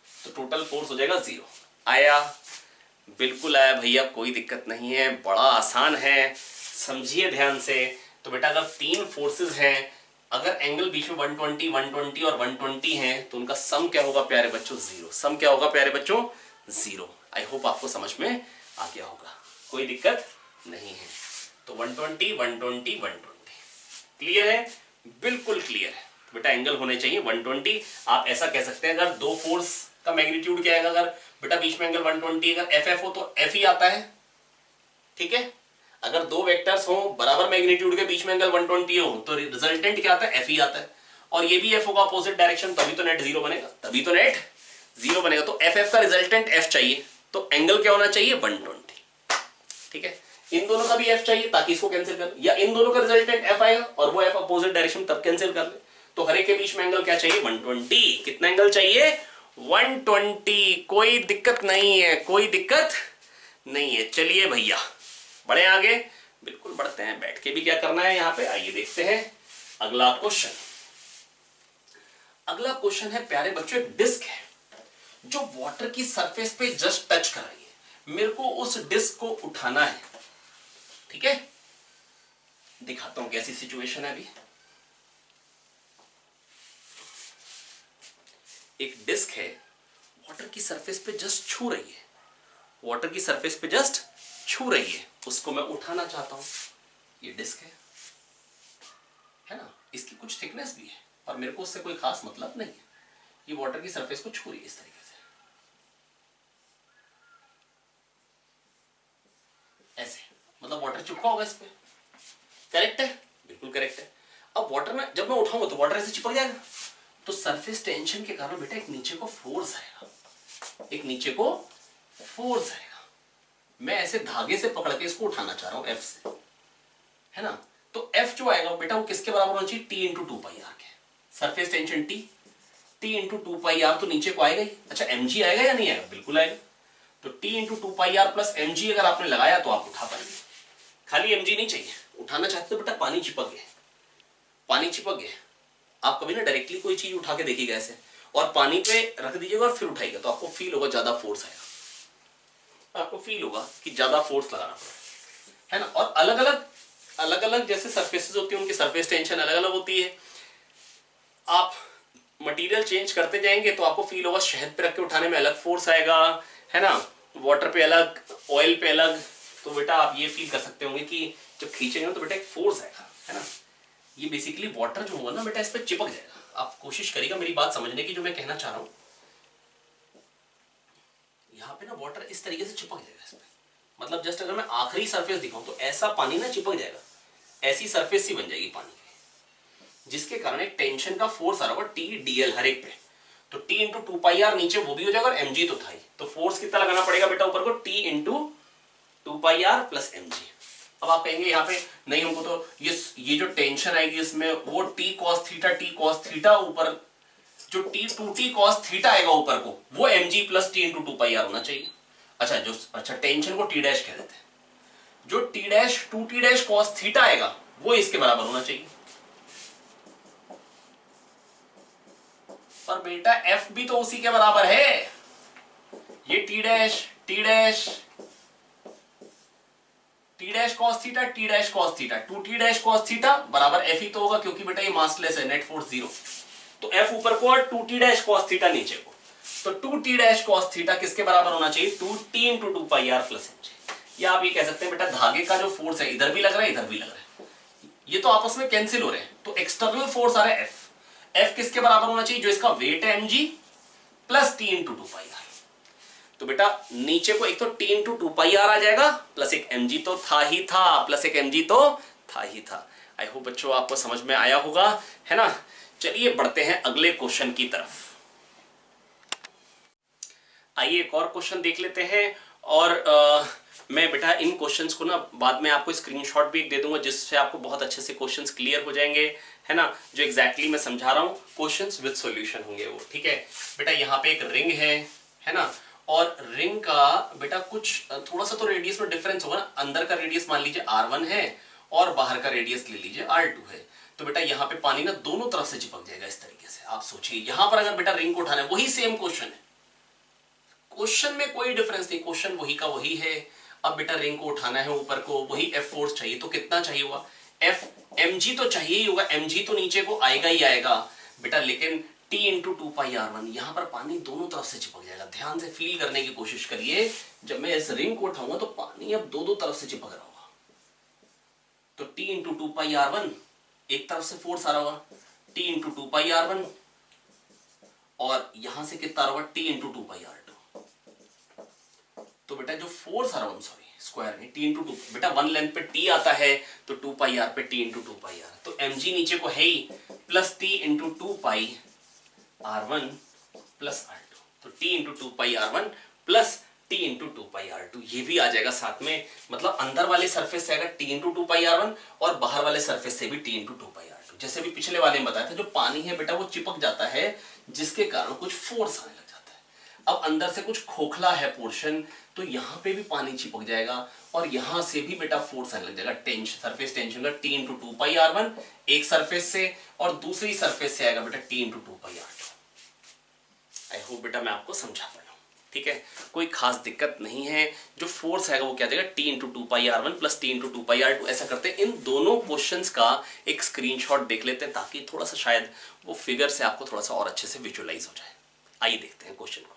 तो टोटल फोर्स हो जाएगा जीरो। आया, बिल्कुल आया भैया, कोई दिक्कत नहीं है, बड़ा आसान है, समझिए ध्यान से। तो बेटा अगर तीन फोर्सेस हैं, अगर एंगल बीच में 120 120 और 120 हैं, तो उनका सम क्या होगा प्यारे बच्चों, जीरो। सम क्या होगा प्यारे बच्चों, जीरो। आई होप आपको समझ में आ गया होगा, कोई दिक्कत नहीं है। तो 120 120 120 क्लियर है, बिल्कुल क्लियर है। तो बेटा एंगल होने चाहिए 120। आप ऐसा कह सकते हैं, अगर दो फोर्स का मैग्नीट्यूड क्या है, अगर बेटा बीच में एंगल 120, अगर FF हो तो F ही आता है, ठीक है। अगर दो वेक्टर्स हो बराबर मैग्नीट्यूड के, बीच में एंगल 120 हो, तो रिजल्टेंट क्या आता है, F ही आता है। और ये भी F होगा अपोजिट डायरेक्शन, तभी तो नेट जीरो बनेगा, तभी तो नेट जीरो बनेगा। तो FF का रिजल्टेंट F चाहिए, तो एंगल क्या होना चाहिए 120, ठीक है। इन दोनों का भी F चाहिए ताकि इसको कैंसिल कर, या इन दोनों का रिजल्टेंट F आएगा और वो F अपोजिट डायरेक्शन, तब कैंसिल कर ले। तो हर एक के बीच में एंगल क्या चाहिए 120। कितना एंगल चाहिए 120। कोई दिक्कत नहीं है, कोई दिक्कत नहीं है। चलिए भैया बढ़े आगे, बिल्कुल बढ़ते हैं, बैठ के भी क्या करना है यहाँ पे, आइए देखते हैं अगला क्वेश्चन। अगला क्वेश्चन है प्यारे बच्चों, एक डिस्क है जो वाटर की सरफेस पे जस्ट टच कर रही है, मेरे को उस डिस्क को उठाना है, ठीक है। दिखाता हूं कैसी सिचुएशन है। अभी एक डिस्क है, वाटर की सरफेस पे जस्ट छू रही है, वाटर की सरफेस पे जस्ट छू रही है, उसको मैं उठाना चाहता हूं। ये डिस्क है ना, इसकी कुछ थिकनेस भी है, पर मेरे को उससे कोई खास मतलब नहीं है। ये वाटर की सरफेस को छू रही है इस तरीके से, ऐसे, मतलब वाटर चिपका होगा इस पे, करेक्ट है, बिल्कुल करेक्ट है। अब वाटर में जब मैं उठाऊंगा तो वाटर ऐसे चिपक जाएगा, तो सरफेस टेंशन के कारण बेटा एक नीचे को फोर्स आएगा, एक नीचे को फोर्स आएगा। मैं ऐसे धागे से पकड़ के इसको उठाना चाह रहा हूं F से, है ना। तो F जो आएगा बेटा वो किसके बराबर होना चाहिए, T इंटू 2 पाई आर के। Surface tension T into 2 pi R, तो नीचे को आएगा ही। अच्छा mg आएगा या नहीं आएगा, बिल्कुल आएगा। तो T into 2 pi R plus mg अगर आपने लगाया तो आप उठा पाएंगे। खाली mg नहीं चाहिए, उठाना चाहते हो बेटा, पानी चिपक गया, पानी चिपक गया। आप कभी ना डायरेक्टली कोई चीज उठा के देखिएगा ऐसे, और पानी पे रख दीजिएगा और फिर उठाइएगा, तो आपको फील होगा ज्यादा फोर्स आएगा, आपको फील होगा कि ज्यादा फोर्स लगाना पड़ेगा, है ना। और अलग अलग जैसे सरफेसेस होती है, उनकी सरफेस टेंशन अलग अलग होती है। आप मटेरियल चेंज करते जाएंगे तो आपको फील होगा शहद पे रख के उठाने में अलग फोर्स आएगा, है ना, वाटर पे अलग, ऑयल पे अलग। तो बेटा आप ये फील कर सकते होंगे कि जब खींचेंगे तो बेटा एक फोर्स आएगा, है ना। ये बेसिकली वाटर जो होगा ना बेटा इस पे चिपक जाएगा। आप कोशिश करिएगा मेरी बात समझने की, जो मैं कहना चाह रहा हूं। यहाँ पे ना वाटर इस तरीके से चिपक जाएगा इस पे। मतलब जस्ट अगर मैं आखिरी सरफेस दिखाऊं तो ऐसा पानी ना चिपक जाएगा, ऐसी सरफेस ही बन जाएगी पानी की, जिसके कारण एक टेंशन का फोर्स आ रहा होगा टी डी एल हर एक पे। तो T into two pi R नीचे वो भी हो जाएगा और एम जी तो था ही। तो फोर्स कितना लगाना पड़ेगा बेटा ऊपर को, T into two pi R plus M G. अब आप कहेंगे यहाँ पे नहीं हमको तो ये जो टेंशन आएगी इसमें वो टी कॉस थीटा ऊपर जो टू टी कॉस थीटा आएगा ऊपर को वो M G plus T into two pi R होना चाहिए। अच्छा टेंशन को टी डैश कह देते हैं, जो T dash two T dash cos theta आएगा वो इसके बराबर होना चाहिए। पर बेटा एफ भी तो उसी के बराबर है, ये T dash cos theta two T dash cos theta बराबर एफ ही तो होगा, क्योंकि बेटा ये मासलेस है, नेट फोर्स 0। तो एफ ऊपर को और two T dash cos theta नीचे को। तो two T dash cos theta किसके बराबर होना चाहिए, two T into two pi R plus M G. या आप ये कह सकते हैं बेटा धागे का जो फोर्स है इधर भी लग रहा है इधर भी लग रहा है, ये तो आपस में कैंसिल हो रहे हैं। तो एक्सटर्नल फोर्स आ रहा है एफ किसके बराबर होना चाहिए, जो इसका वेट है M G plus T into two pi R. तो बेटा नीचे को एक तो T into two pi R आ जाएगा प्लस एक एम जी तो था ही था प्लस एक एम जी तो था ही था। आई होप बच्चों आपको समझ में आया होगा, है ना। चलिए बढ़ते हैं अगले क्वेश्चन की तरफ। आइए एक और क्वेश्चन देख लेते हैं। और मैं बेटा इन क्वेश्चंस को ना बाद में आपको स्क्रीनशॉट भी दे दूंगा, जिससे आपको बहुत अच्छे से क्वेश्चंस क्लियर हो जाएंगे, है ना। जो एग्जैक्टली मैं समझा रहा हूं क्वेश्चंस विद सॉल्यूशन होंगे वो, ठीक है। बेटा यहाँ पे एक रिंग है ना, और रिंग का बेटा कुछ थोड़ा सा तो रेडियस में डिफरेंस होगा ना। अंदर का रेडियस मान लीजिए R1 है और बाहर का रेडियस ले लीजिए R2 है। तो बेटा यहाँ पे पानी ना दोनों तरफ से चिपक जाएगा इस तरीके से। आप सोचिए यहाँ पर अगर बेटा रिंग को उठाना है, वही सेम क्वेश्चन है, क्वेश्चन में कोई डिफरेंस नहीं, क्वेश्चन वही का वही है। अब बेटा रिंग को उठाना है ऊपर को, वही एफ फोर्स चाहिए, तो कितना चाहिए होगा, एफ एम जी तो चाहिए ही होगा, एम जी तो नीचे को आएगा ही आएगा बेटा, लेकिन T into two pi R one. यहां पर पानी दोनों तरफ से चिपक जाएगा। ध्यान से फील करने की कोशिश करिए, जब मैं इस रिंग को उठाऊंगा तो पानी अब दो तरफ से चिपक रहा होगा। तो T into two pi R one एक तरफ से फोर्स आ रहा होगा, T into two pi R one, और यहां से कितना आ रहा होगा, T into two pi R two. तो बेटा जो फोर्स आ रहा है, सॉरी स्क्वायर में, टी इंटू टू, बेटा वन लेंथ पे टी आता है तो टू पाई आर पे T into two pi R. तो एम जी नीचे को है ही, plus T into two pi R one plus R two. तो T into two pi R one plus T into two pi R two, ये भी आ जाएगा साथ में। मतलब अंदर वाले सरफेस से आएगा T into two pi R one और बाहर वाले सरफेस से भी T into two pi R two. जैसे भी पिछले वाले में बताया था, जो पानी है बेटा वो चिपक जाता है, जिसके कारण कुछ फोर्स आने लग जाता है। अब अंदर से कुछ खोखला है पोर्शन, तो यहां पे भी पानी चिपक जाएगा और यहां से भी बेटा फोर्स आने लग जाएगा, टेंशन, सरफेस टेंशन का, T into two pi R one एक सरफेस से, और दूसरी सरफेस से आएगा बेटा T into two pi R two. I hope बेटा मैं आपको समझा पाया, ठीक है, कोई खास दिक्कत नहीं है। जो फोर्स आएगा वो क्या जाएगा, T into two pi R one plus T into two pi R two. ऐसा करते हैं, इन दोनों क्वेश्चंस का एक स्क्रीनशॉट देख लेते हैं, ताकि थोड़ा सा शायद वो फिगर से आपको थोड़ा सा और अच्छे से विजुअलाइज हो जाए। आइए देखते हैं क्वेश्चन को।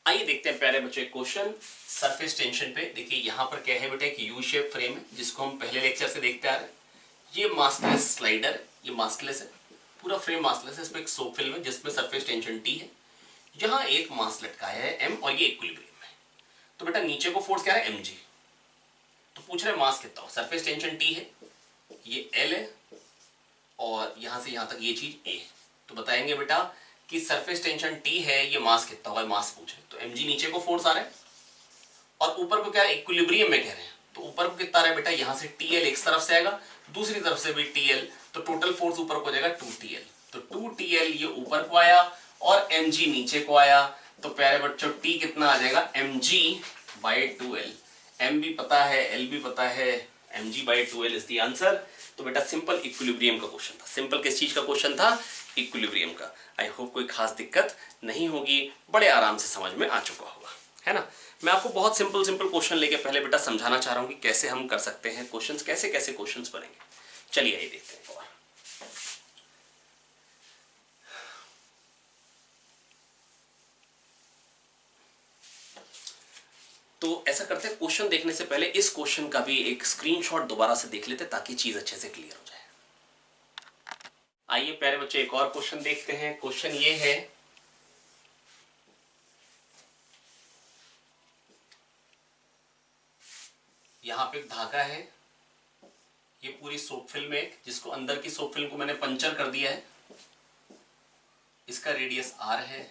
आइए देखते हैं प्यारे बच्चे क्वेश्चन सरफेस टेंशन पे। देखिए यहाँ पर क्या है बेटा, एक यू शेप फ्रेम है, जिसको हम पहले लेक्चर से देखते आ रहे हैं। ये मास्कलेस स्लाइडर है, ये मास्कलेस है, पूरा फ्रेम मास्कलेस है। इसमें एक सोप फिल्म है जिसमें सरफेस टेंशन टी है, यहाँ एक मास लटकाया है एम, और ये इक्विलिब्रियम है। तो बेटा नीचे को फोर्स क्या है, एम जी। तो पूछ रहे मास कितना हो, सरफेस टेंशन टी है, ये एल है, और यहां से यहां तक ये चीज ए। तो बताएंगे बेटा कि सरफेस टेंशन टी है, ये मास कितना होगा, मास पूछे। तो एम जी नीचे को फोर्स आ रहा है, और ऊपर को क्या है, इक्विलिब्रियम में कह रहे हैं। तो ऊपर को कितना आ रहा है बेटा, यहां से टी एल एक तरफ से आएगा, दूसरी तरफ से भी टी एल, तो टोटल फोर्स ऊपर को हो जाएगा टू टी एल। तो टू टी एल ये ऊपर को आया और mg नीचे को आया। तो प्यारे बच्चों t कितना आ जाएगा, mg बाई 2l। m भी पता है, l भी पता है, mg by 2l is the answer. तो बेटा सिंपल इक्विलिब्रियम का क्वेश्चन था। सिंपल किस चीज का क्वेश्चन था, इक्विलिब्रियम का। आई होप कोई खास दिक्कत नहीं होगी, बड़े आराम से समझ में आ चुका होगा, है ना। मैं आपको बहुत सिंपल क्वेश्चन लेके पहले बेटा समझाना चाह रहा हूं कि कैसे हम कर सकते हैं क्वेश्चंस, कैसे कैसे क्वेश्चंस बनेंगे। चलिए आइए देखते हैं। तो ऐसा करते हैं, क्वेश्चन देखने से पहले इस क्वेश्चन का भी एक स्क्रीनशॉट दोबारा से देख लेते ताकि चीज अच्छे से क्लियर हो जाए। आइए प्यारे बच्चे एक और क्वेश्चन देखते हैं। क्वेश्चन ये है, यहां पे एक धागा है, ये पूरी सोप फिल्म है जिसको अंदर की सोप फिल्म को मैंने पंचर कर दिया है, इसका रेडियस r है।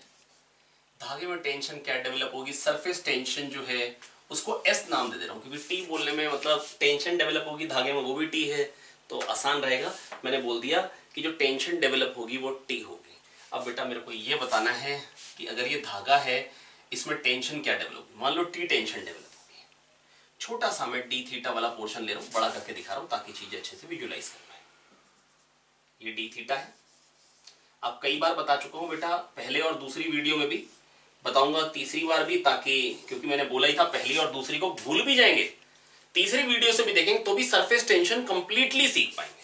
धागे में टेंशन क्या डेवलप होगी, सरफेस टेंशन जो है उसको s नाम दे दे रहा हूं क्योंकि t बोलने में मतलब टेंशन डेवलप होगी धागे में, वो भी t है तो आसान रहेगा। मैंने बोल दिया कि जो टेंशन डेवलप होगी वो t होगी। अब बेटा मेरे को ये बताना है कि अगर ये धागा है इसमें टेंशन क्या डेवलप होगी, मान लो t टेंशन डेवलप होगी। छोटा सा मैं d थीटा वाला पोर्शन ले रहा हूं, बड़ा करके दिखा रहा हूं ताकि चीजें अच्छे से विजुअलाइज कर पाए। ये d थीटा है। अब कई बार बता चुका हूं बेटा, पहले और दूसरी वीडियो में भी बताऊंगा, तीसरी बार भी, ताकि क्योंकि मैंने बोला ही था पहली और दूसरी को भूल भी जाएंगे, तीसरी वीडियो से भी देखेंगे तो भी सरफेस टेंशन कंप्लीटली सीख पाएंगे।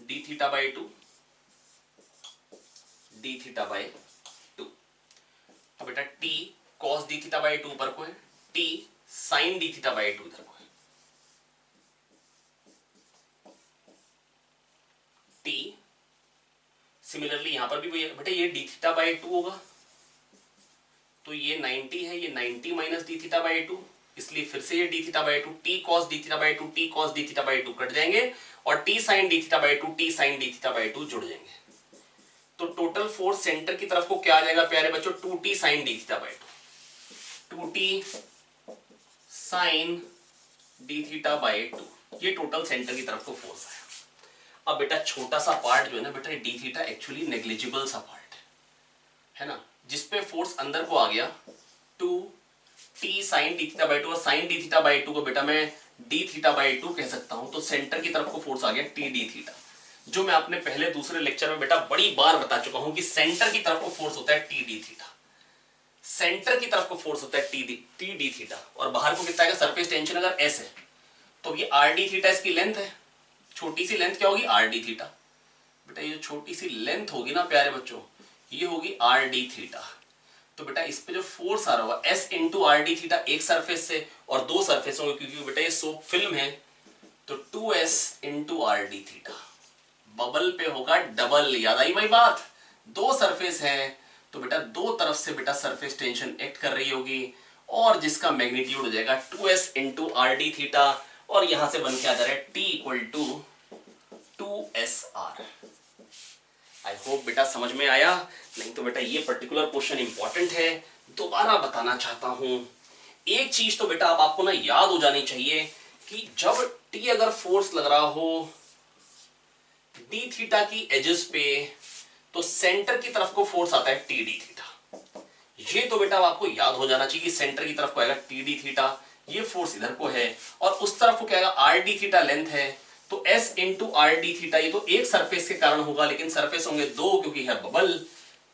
D theta by two, D theta by two. अब बेटा T cos D theta by two ऊपर को है, T sine D theta by two इधर को है। टी सिमिलरली यहां पर भी वही है बेटा, ये डी थीटा बाई टू होगा तो ये 90 है, ये 90 minus D theta by two, इसलिए फिर से ये D theta by two, T cos D theta by two, T cos D theta by two cut जाएंगे और T sine D theta by two, T sine D theta by two जुड़ जाएंगे। तो total force centre की तरफ को क्या आ जाएगा प्यारे बच्चों, 2t sine D theta by two, 2t sine D theta by two, ये टोटल सेंटर की तरफ को फोर्स आया। अब बेटा छोटा सा पार्ट जो है ना बेटा, डी थीटा एक्चुअली नेग्लिजिबल सा पार्ट है ना, जिसपे फोर्स अंदर को आ गया 2t sine D theta by two, और sine D theta by two को बेटा मैं डी थीटा बाई टू कह सकता हूं, तो सेंटर की तरफ को फोर्स आ गया टी डी थीटा, जो मैं अपने पहले दूसरे लेक्चर में बेटा बड़ी बार बता चुका हूं कि सेंटर की तरफ को फोर्स होता है टी डी थीटा, सेंटर की तरफ को फोर्स होता है टी डी थीटा, और बाहर को कितना आएगा, सरफेस टेंशन अगर एस है तो ये आर डी थीटा इसकी लेंथ है, छोटी सी लेंथ क्या होगी, आर डी थीटा। बेटा ये जो छोटी सी लेंथ होगी ना प्यारे बच्चों, ये होगी आर डी थीटा। तो बेटा इस पे जो फोर्स आ रहा होगा S into R D theta, एक सरफेस से और दो सरफेस होंगे क्योंकि बेटा ये सोप फिल्म है, तो 2s into R D theta. Bubble पे होगा डबल, याद आई भाई बात, दो सरफेस है तो बेटा दो तरफ से बेटा सरफेस टेंशन एक्ट कर रही होगी, और जिसका मैग्नीट्यूड हो जाएगा 2s into R D theta, और यहां से बन के आ जा रहा है t equal to 2sr। I hope बेटा समझ में आया, नहीं तो बेटा ये पर्टिकुलर क्वेश्चन इंपॉर्टेंट है, दोबारा बताना चाहता हूं। एक चीज तो बेटा अब आपको ना याद हो जानी चाहिए कि जब t अगर फोर्स लग रहा हो d थीटा की एजेस पे, तो सेंटर की तरफ को फोर्स आता है टी डी थीटा। ये तो बेटा आपको याद हो जाना चाहिए कि सेंटर की तरफ को आएगा टी डी थीटा, ये फोर्स इधर को है, और उस तरफ को क्या आएगा, आर डी थीटा लेंथ है, तो s into R D theta, ये तो एक सरफेस के कारण होगा लेकिन सरफेस होंगे दो क्योंकि है बबल,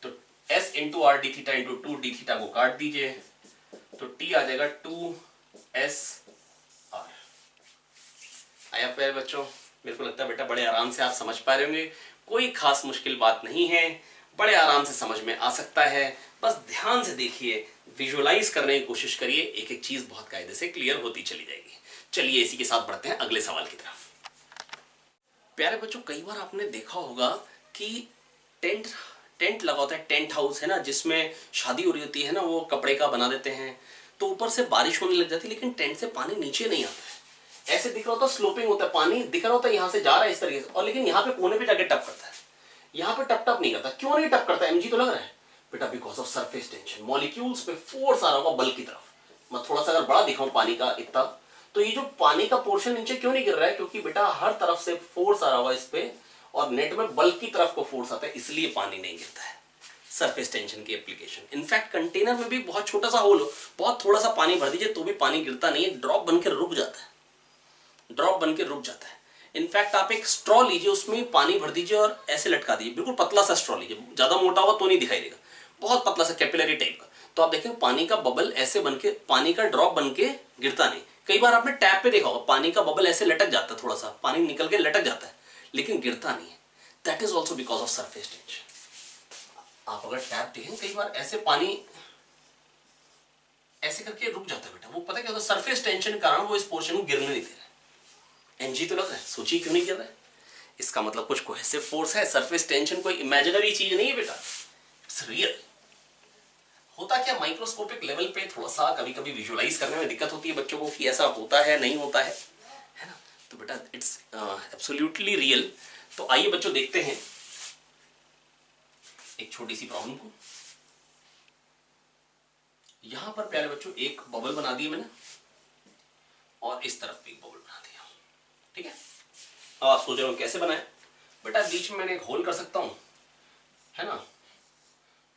तो s into R D theta into 2d theta को काट दीजिए तो t आ जाएगा 2sr। आया प्यारे बच्चों, मेरे को लगता है बेटा बड़े आराम से आप समझ पा रहे होंगे, कोई खास मुश्किल बात नहीं है, बड़े आराम से समझ में आ सकता है। बस ध्यान से देखिए, विजुअलाइज करने की कोशिश करिए, एक एक चीज बहुत कायदे से क्लियर होती चली जाएगी। चलिए इसी के साथ बढ़ते हैं अगले सवाल की तरफ। प्यारे बच्चों कई बार आपने देखा होगा कि टेंट लगा होता है, टेंट हाउस है ना, जिसमें शादी हो रही होती है ना, वो कपड़े का बना देते हैं, तो ऊपर से बारिश होने लग जाती है लेकिन टेंट से पानी नीचे नहीं आता है, ऐसे दिख रहा होता है, स्लोपिंग होता है, पानी दिख रहा होता है यहाँ से जा रहा है इस तरीके से, और लेकिन यहाँ पे कोने पे जाके टप करता है, यहाँ पे टप नहीं करता। क्यों नहीं टप करता, mg तो लग रहा है बेटा, because of surface tension, molecules पे फोर्स आ रहा होगा बल की तरफ। मैं थोड़ा सा अगर बड़ा दिखाऊं पानी का इतना, तो ये जो पानी का पोर्शन नीचे क्यों नहीं गिर रहा है, क्योंकि बेटा हर तरफ से फोर्स आ रहा होगा इस पे, और नेट में बल की तरफ को फोर्स आता है, इसलिए पानी नहीं गिरता है, सरफेस टेंशन की एप्लीकेशन। इनफैक्ट कंटेनर में भी बहुत छोटा सा होल हो, बहुत थोड़ा सा पानी भर दीजिए तो भी पानी गिरता नहीं है, ड्रॉप बनकर रुक जाता है, ड्रॉप बनकर रुक जाता है। इनफैक्ट आप एक स्ट्रॉ लीजिए, उसमें पानी भर दीजिए और ऐसे लटका दीजिए, बिल्कुल पतला सा स्ट्रॉ लीजिए, ज्यादा मोटा होगा तो नहीं दिखाई देगा, बहुत पतला सा कैपिलरी टाइप का, तो आप देखें पानी का बबल ऐसे बनके, पानी का ड्रॉप बनके गिरता नहीं। कई बार आपने टैप पे देखा होगा पानी का बबल ऐसे लटक जाता है, थोड़ा सा पानी निकल के लटक जाता है लेकिन गिरता नहीं है, that is also because of surface tension. आप अगर टैप देखें कई बार ऐसे पानी ऐसे करके रुक जाता है बेटा, वो पता क्या होता है, सरफेस टेंशन के कारण वो इस पोर्शन को गिरने नहीं दे रहा है। एनजी तो लग रहा है, सोचिए क्यों नहीं गिर रहा है, इसका मतलब कुछ कोहेसिव फोर्स है। सरफेस टेंशन कोई इमेजिनरी चीज नहीं है बेटा, इट्स रियल। होता क्या, माइक्रोस्कोपिक लेवल पे थोड़ा सा कभी कभी विजुअलाइज करने में दिक्कत होती है बच्चों को कि ऐसा होता है नहीं होता है ना, तो बेटा इट्स एब्सोल्युटली रियल। तो आइए बच्चों देखते हैं एक छोटी सी प्रॉब्लम को। यहां पर प्यारे बच्चों एक बबल बना दिया मैंने और इस तरफ भी एक बबल बना दिया, ठीक है। अब आप सोच रहे हो कैसे बनाए, बेटा बीच में मैंने एक होल कर सकता हूं, है ना,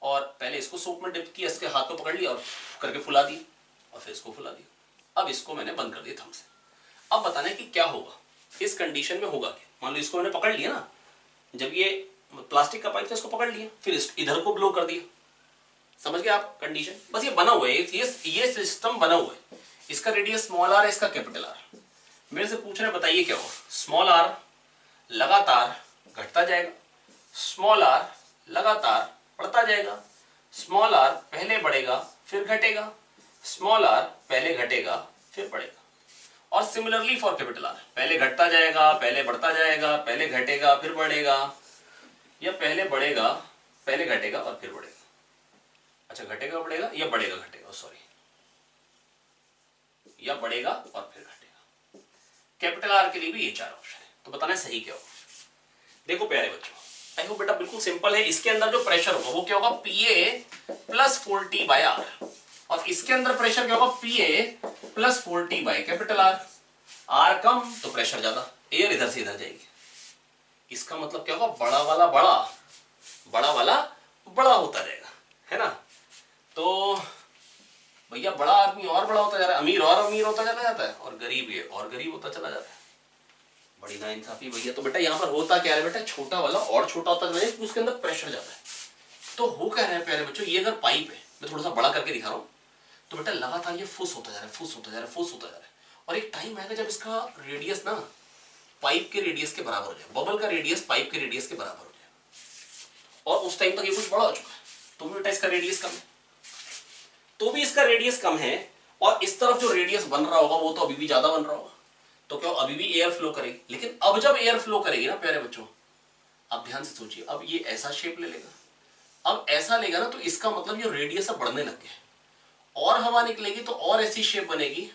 और पहले इसको सोप में डिप किया, इसके हाथ को पकड़ लिया और करके फुला दी और फिर इसको फुला दिया। अब इसको मैंने बंद कर दिया थंब से। अब बताना है कि क्या होगा इस कंडीशन में, होगा क्या। मान लो इसको मैंने पकड़ लिया ना, जब ये प्लास्टिक का पाइप था इसको पकड़ लिया, फिर इधर को ब्लो कर दिया, समझ गए आप कंडीशन। बस ये बना हुआ है, ये सिस्टम बना हुआ है। इसका रेडियस स्मॉल आर है, इसका कैपिटल आर। मेरे से पूछ रहे बताइए क्या होगा। स्मॉल आर लगातार घटता जाएगा, स्मॉल आर लगातार बढ़ता जाएगा, स्मॉल आर पहले बढ़ेगा फिर घटेगा, स्मॉल आर पहले घटेगा फिर बढ़ेगा। और सिमिलरली फॉर कैपिटल आर, पहले घटता जाएगा, पहले बढ़ता जाएगा, पहले घटेगा फिर बढ़ेगा, या पहले बढ़ेगा पहले घटेगा और फिर बढ़ेगा। अच्छा, घटेगा बढ़ेगा या बढ़ेगा घटेगा, सॉरी, या बढ़ेगा और फिर घटेगा। कैपिटल आर के लिए भी ये चार ऑप्शन है, तो बताना है सही क्या होगा। देखो प्यारे बच्चों, आई होप बेटा बिल्कुल सिंपल है। इसके अंदर जो प्रेशर होगा वो क्या होगा, Pa plus 4T bye are, और इसके अंदर प्रेशर क्या होगा, Pa plus 4T by capital R. R कम तो प्रेशर ज्यादा, एयर इधर से इधर जाएगी। इसका मतलब क्या होगा, बड़ा वाला बड़ा, बड़ा वाला बड़ा होता जाएगा, है ना। तो भैया बड़ा आदमी और बड़ा होता जा रहा है, अमीर और अमीर होता चला जाता है, और गरीब ये और गरीब होता चला जाता है। बड़ी नाइंसाफी भैया। तो बेटा यहाँ पर होता क्या है बेटा, छोटा वाला और छोटा होता जाए, उसके अंदर प्रेशर ज्यादा है। तो हो कह रहे हैं प्यारे बच्चों, ये अगर पाइप है, मैं थोड़ा सा बड़ा करके दिखा रहा हूँ, तो बेटा लगातार ये फुस होता जा रहा है, फुस होता जा रहा है, फुस होता जा रहा है, और एक टाइम आएगा जब इसका रेडियस ना पाइप के रेडियस के बराबर हो जाए, बबल का रेडियस पाइप के रेडियस के बराबर हो जाए, और उस टाइम तक ये कुछ बड़ा हो चुका है, तो भी बेटा इसका रेडियस कम है, तो भी इसका रेडियस कम है, और इस तरफ जो रेडियस बन रहा होगा वो तो अभी भी ज्यादा बन रहा होगा, तो क्या अभी भी एयर फ्लो करेगी। लेकिन अब जब एयर फ्लो करेगी ना प्यारे बच्चों, अब ध्यान से सोचिए, अब ये ऐसा शेप ले लेगा, अब ऐसा लेगा ना, तो इसका मतलब ये रेडियस अब बढ़ने लग गया, और हवा निकलेगी तो और ऐसी शेप बनेगी,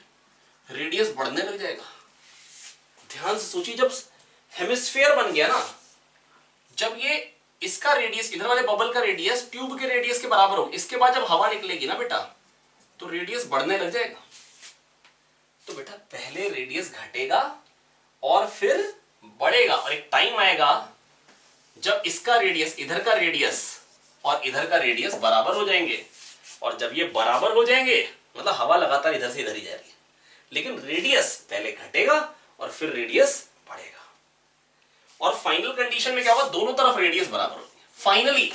रेडियस बढ़ने लग जाएगा। ध्यान से सोचिए, जब हेमिस्फीयर बन गया ना, जब ये इसका रेडियस, इधर वाले बबल का रेडियस ट्यूब के रेडियस के बराबर हो, इसके बाद जब हवा निकलेगी ना बेटा, तो रेडियस बढ़ने लग जाएगा। तो बेटा पहले रेडियस घटेगा और फिर बढ़ेगा, और एक टाइम आएगा जब इसका रेडियस, इधर का रेडियस और इधर का रेडियस बराबर हो जाएंगे, और जब ये बराबर हो जाएंगे मतलब हवा लगातार इधर से इधर ही जा रही है, लेकिन रेडियस पहले घटेगा और फिर रेडियस बढ़ेगा, और फाइनल कंडीशन में क्या होगा, दोनों तरफ रेडियस बराबर होगी।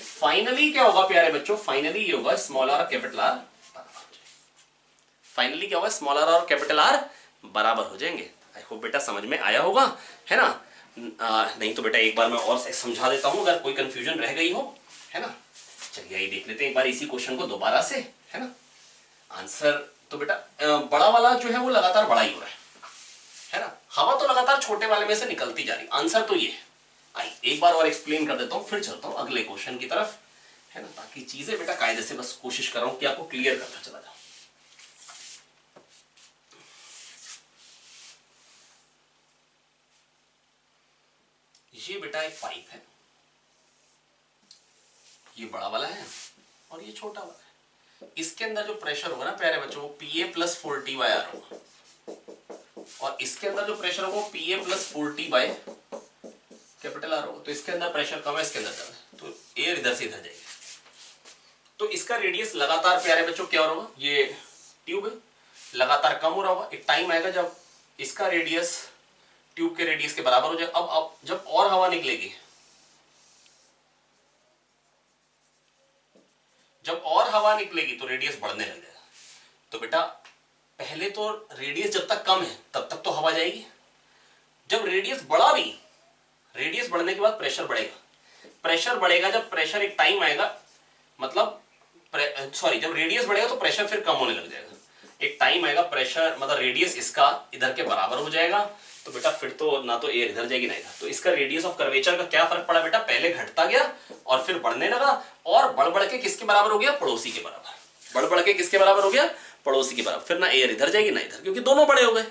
फाइनली क्या होगा प्यारे बच्चों, फाइनली ये होगा स्मॉल आर कैपिटल आर बराबर हो जाएंगे। फाइनली क्या होगा, स्मॉल आर और कैपिटल आर बराबर हो जाएंगे। आई होप बेटा समझ में आया होगा, है ना। नहीं तो बेटा एक बार मैं और समझा देता हूं अगर कोई कंफ्यूजन रह गई हो, है ना। चलिए ये देख लेते हैं एक बार इसी क्वेश्चन को दोबारा से, है ना। आंसर तो बेटा बड़ा वाला जो है वो लगातार बड़ा ही हो रहा है ना, हवा तो लगातार छोटे वाले में से निकलती जा रही। आंसर तो ये है। आई एक बार और एक्सप्लेन कर देता हूं, फिर चलता हूं अगले क्वेश्चन की तरफ, है ना, ताकि चीजें बेटा कायदे से बस कोशिश कर रहा हूं कि आपको क्लियर करता चला जाऊं। ये बेटा एक पाइप है, ये बड़ा वाला है और ये छोटा वाला है। इसके अंदर जो प्रेशर होगा ना प्यारे बच्चों, वो Pa plus 4T bye are होगा, और इसके अंदर जो प्रेशर होगा वो Pa plus 4T by capital R होगा। तो इसके अंदर प्रेशर कम है, इसके अंदर ज्यादा है, तो एयर इधर से इधर जाएगी। तो इसका रेडियस लगातार प्यारे बच्चों क्या होगा, ये ट्यूब है, लगातार कम हो रहा होगा। एक टाइम आएगा जब इसका रेडियस ट्यूब के रेडियस के बराबर हो जाए। अब जब और हवा निकलेगी, जब और हवा निकलेगी तो रेडियस बढ़ने लग जाएगा। तो बेटा पहले तो रेडियस जब तक कम है तब तक तो हवा जाएगी, जब रेडियस बढ़ा भी, रेडियस बढ़ने के बाद प्रेशर बढ़ेगा, प्रेशर बढ़ेगा जब प्रेशर एक टाइम आएगा, मतलब सॉरी, जब रेडियस बढ़ेगा तो प्रेशर फिर कम होने लग जाएगा। एक टाइम आएगा प्रेशर मतलब रेडियस इसका इधर के बराबर हो जाएगा, तो बेटा फिर तो ना तो एयर इधर जाएगी ना इधर। तो इसका रेडियस ऑफ कर्वेचर का क्या फर्क पड़ा बेटा, पहले घटता गया और फिर बढ़ने लगा, और बढ़ बढ़ के किसके बराबर हो गया, पड़ोसी के बराबर। बढ़ बढ़ के किसके बराबर हो गया, पड़ोसी के बराबर। फिर ना एयर इधर जाएगी ना इधर, क्योंकि दोनों बड़े हो गए,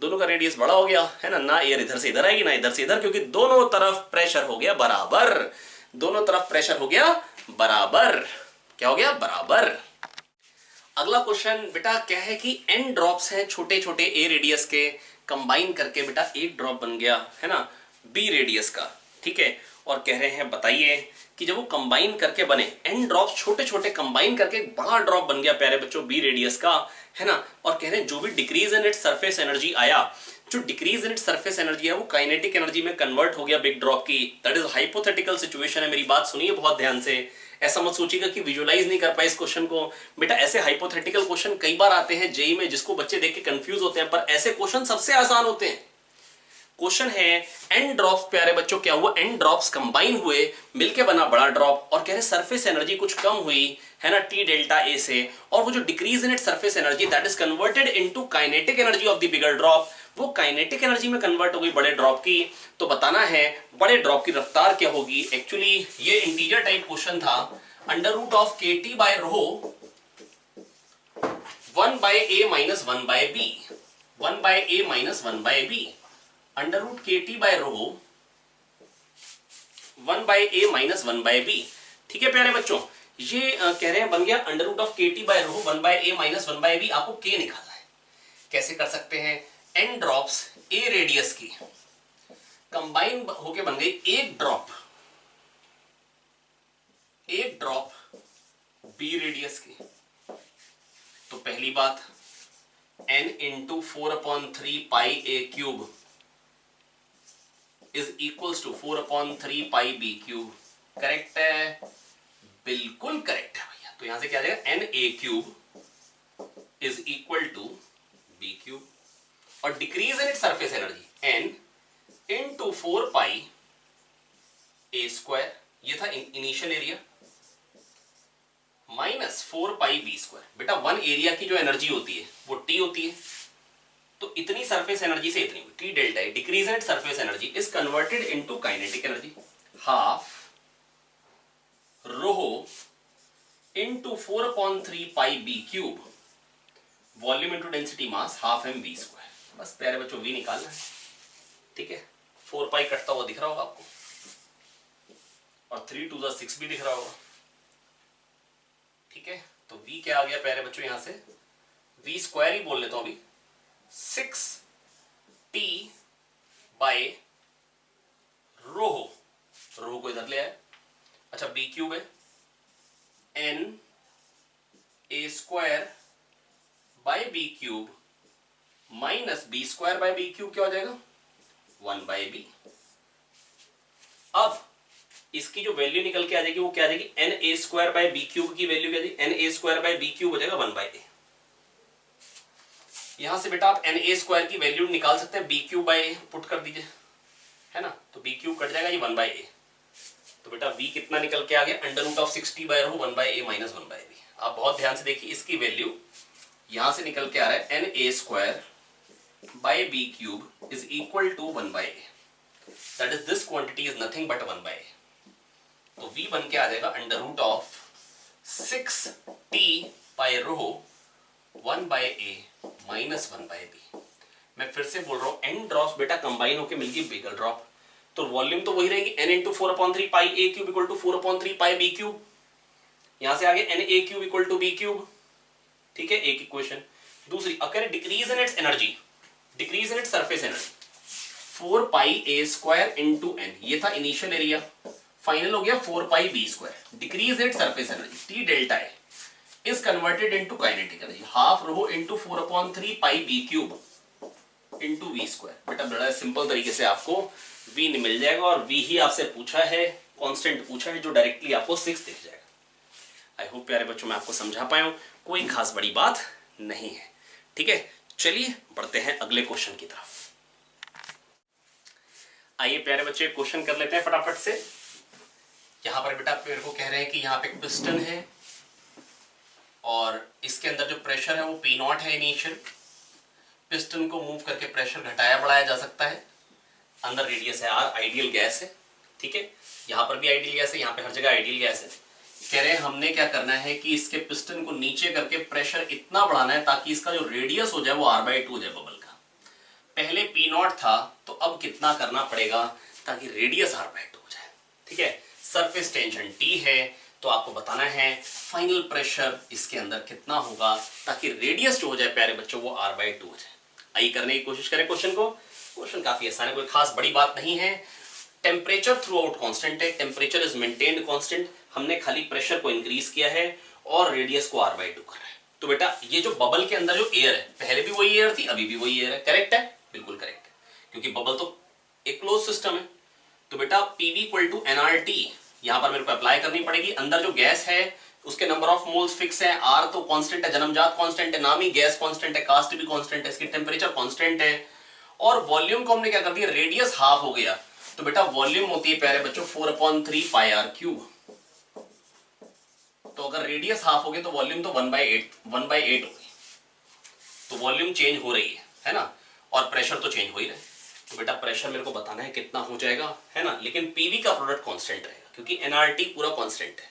दोनों का रेडियस बड़ा हो गया है ना। ना एयर इधर से इधर आएगी ना इधर से इधर, क्योंकि दोनों तरफ प्रेशर हो गया बराबर। दोनों तरफ प्रेशर हो गया बराबर। क्या हो गया, बराबर। अगला क्वेश्चन बेटा क्या है कि n ड्रॉप्स हैं छोटे छोटे a रेडियस के, कंबाइन करके बेटा एक ड्रॉप बन गया है ना b रेडियस का, ठीक है। और कह रहे हैं बताइए कि जब वो कंबाइन करके बने, n ड्रॉप्स छोटे छोटे कंबाइन करके एक बड़ा ड्रॉप बन गया प्यारे बच्चों b रेडियस का, है ना। और कह रहे हैं जो भी decrease in it surface energy आया, जो decrease in it surface energy है वो काइनेटिक एनर्जी में कन्वर्ट हो गया बिग ड्रॉप की। दैट इज हाइपोथेटिकल सिचुएशन है, मेरी बात सुनिए बहुत ध्यान से। ऐसा मत सोचिएगा कि विजुअलाइज नहीं कर पाए इस क्वेश्चन को। बेटा ऐसे हाइपोथेटिकल क्वेश्चन कई बार आते हैं जेई में, जिसको बच्चे देख के कंफ्यूज होते हैं, पर ऐसे क्वेश्चन सबसे आसान होते हैं। क्वेश्चन है एन ड्रॉप्स प्यारे बच्चों क्या हुआ, एन ड्रॉप्स कंबाइन हुए मिलके बना बड़ा ड्रॉप, और कह रहे सरफेस एनर्जी कुछ कम हुई है ना टी डेल्टा ए से, और वो जो decrease in it surface energy that is converted into kinetic energy of the bigger drop, वो काइनेटिक एनर्जी में कन्वर्ट हो गई बड़े ड्रॉप की। तो बताना है बड़े ड्रॉप की रफ्तार क्या होगी। एक्चुअली ये इंटीजर टाइप क्वेश्चन था। Under root of K T by rho 1 by A minus 1 by B, 1 by A minus 1 by B, under root K T by rho 1 by A minus 1 by B. ठीक है प्यारे बच्चों, ये कह रहे हैं बन गया under root of K T by rho 1 by A minus 1 by B. आपको के निकालना है, कैसे कर सकते हैं, एन ड्रॉप्स ए रेडियस की कंबाइन होके बन गई एक ड्रॉप बी रेडियस की। तो पहली बात n into 4/3 pi A cube is equals to 4/3 pi B cube. Correct है, बिल्कुल करेक्ट है भैया। तो यहां से क्या आ जाएगा, N A cube is equal to B cube, और decrease in it surface energy n into 4 pi A square, ये था initial area, minus 4 pi B square. बेटा वन एरिया की जो एनर्जी होती है वो टी होती है, तो इतनी सरफेस एनर्जी से इतनी टी डेल्टा है, decrease in surface energy is converted into kinetic energy, half rho into 4/3 pi B cube, volume into density mass half M B square. बस प्यारे बच्चों वी निकालना है, ठीक है। 4 पाई कटता हुआ दिख रहा होगा आपको, और 3 2 6 भी दिख रहा होगा, ठीक है। तो v क्या आ गया प्यारे बच्चों, यहां से v स्क्वायर ही बोल लेता हूं अभी, 6t बाय रो को इधर ले आए, अच्छा b क्यूब है, n a square by b cube minus b square by b cube क्या हो जाएगा, 1 बाय b। अब इसकी जो वैल्यू निकल के आ जाएगी वो क्या आ जाएगी, N A square by B cube की वैल्यू क्या आ जाएगी, N A square by B cube हो जाएगा 1 बाय ए। यहां से बेटा आप एन ए स्क्वायर की वैल्यू निकाल सकते हैं, B cube by A put कर दीजिए, है ना। तो बी क्यूब कट जाएगा, ये 1 बाय ए। तो बेटा v कितना निकल के आ गया, under root of 60 by rho 1 by A minus 1 by B. आप बहुत ध्यान से देखिए, इसकी वैल्यू यहां से निकल के आ रहा है, N A square by B cube is equal to 1 by A, that is this quantity is nothing but 1 by A. तो v बन के आ जाएगा under root of 6t by rho 1 by A minus 1 by B. मैं फिर से बोल रहा हूं, n ड्रॉप्स बेटा कंबाइन होके मिलगी बिगर ड्रॉप, तो वॉल्यूम तो वही रहेगी, n into 4/3 pi A cube equal to 4/3 pi B cube. यहां से आगे n A cube equal to B cube, ठीक है, एक इक्वेशन। दूसरी अगर decrease in its energy, decrease in its surface energy 4 pi A square into N, ये था इनिशियल एरिया, फाइनल हो गया 4 pi B square. Decrease it surface energy T delta है is converted into kinetic energy, half rho into 4/3 pi B cube into V square. बेटा बड़ा simple तरीके से आपको v मिल जाएगा, और v ही आपसे पूछा है, कांस्टेंट पूछा है, जो डायरेक्टली आपको 6 दिख जाएगा। आई होप प्यारे बच्चों मैं आपको समझा पाया हूं, कोई खास बड़ी बात नहीं है, ठीक है। चलिए बढ़ते हैं अगले क्वेश्चन की तरफ। आइए प्यारे बच्चे क्वेश्चन कर लेते हैं फटाफट से। यहां पर बेटा मेरे को कह रहे हैं कि यहाँ पे पिस्टन है और इसके अंदर जो प्रेशर है वो पी नॉट है इनिशियल। पिस्टन को मूव करके प्रेशर घटाया बढ़ाया जा सकता है। अंदर रेडियस है आर, आइडियल गैस है, ठीक है। यहाँ पर भी आइडियल गैस है, यहाँ पे हर जगह आइडियल गैस है। कह रहे हैं हमने क्या करना है कि इसके पिस्टन को नीचे करके प्रेशर इतना बढ़ाना है ताकि इसका जो रेडियस हो जाए वो r/2 हो जाए बबल का। पहले पी नॉट था तो अब कितना करना पड़ेगा ताकि रेडियस r/2 हो जाए, ठीक है। सरफेस टेंशन T है तो आपको बताना है फाइनल प्रेशर इसके अंदर कितना होगा ताकि रेडियस जो हो जाए प्यारे बच्चों वो r/2 हो जाए। आइए करने की कोशिश करें क्वेश्चन को। क्वेश्चन काफी आसान है, कोई खास बड़ी बात नहीं है। टेम्परेचर थ्रू आउट कॉन्स्टेंट है, टेम्परेचर इज मेंटेन्ड कॉन्स्टेंट। हमने खाली प्रेशर को इंक्रीज किया है और रेडियस को r/2 कर रहा है। तो बेटा ये जो बबल के अंदर जो एयर है, पहले भी वही एयर थी अभी भी वही एयर है, करेक्ट है, बिल्कुल करेक्ट है, क्योंकि बबल तो एक क्लोज सिस्टम है। तो बेटा PV इक्वल टू nRT यहां पर मेरे को अप्लाई करनी पड़ेगी। अंदर जो गैस है उसके नंबर ऑफ मोल्स फिक्स है, R तो कांस्टेंट है, जन्मजात कांस्टेंट है, नाम ही गैस कांस्टेंट है, कास्ट भी कांस्टेंट है, इसकी टेम्परेचर कांस्टेंट है और वॉल्यूम को हमने क्या कर दिया, रेडियस हाफ हो गया। तो बेटा वॉल्यूम होती है प्यारे बच्चों 4/3 πr³। तो अगर रेडियस हाफ हो गई तो वॉल्यूम तो 1/8 हो गई। तो वॉल्यूम चेंज हो रही है ना, और प्रेशर तो चेंज हो ही रहा है। तो बेटा प्रेशर मेरे को बताना है कितना हो जाएगा, है ना, लेकिन पीवी का प्रोडक्ट कांस्टेंट रहेगा क्योंकि एनआरटी पूरा कांस्टेंट है।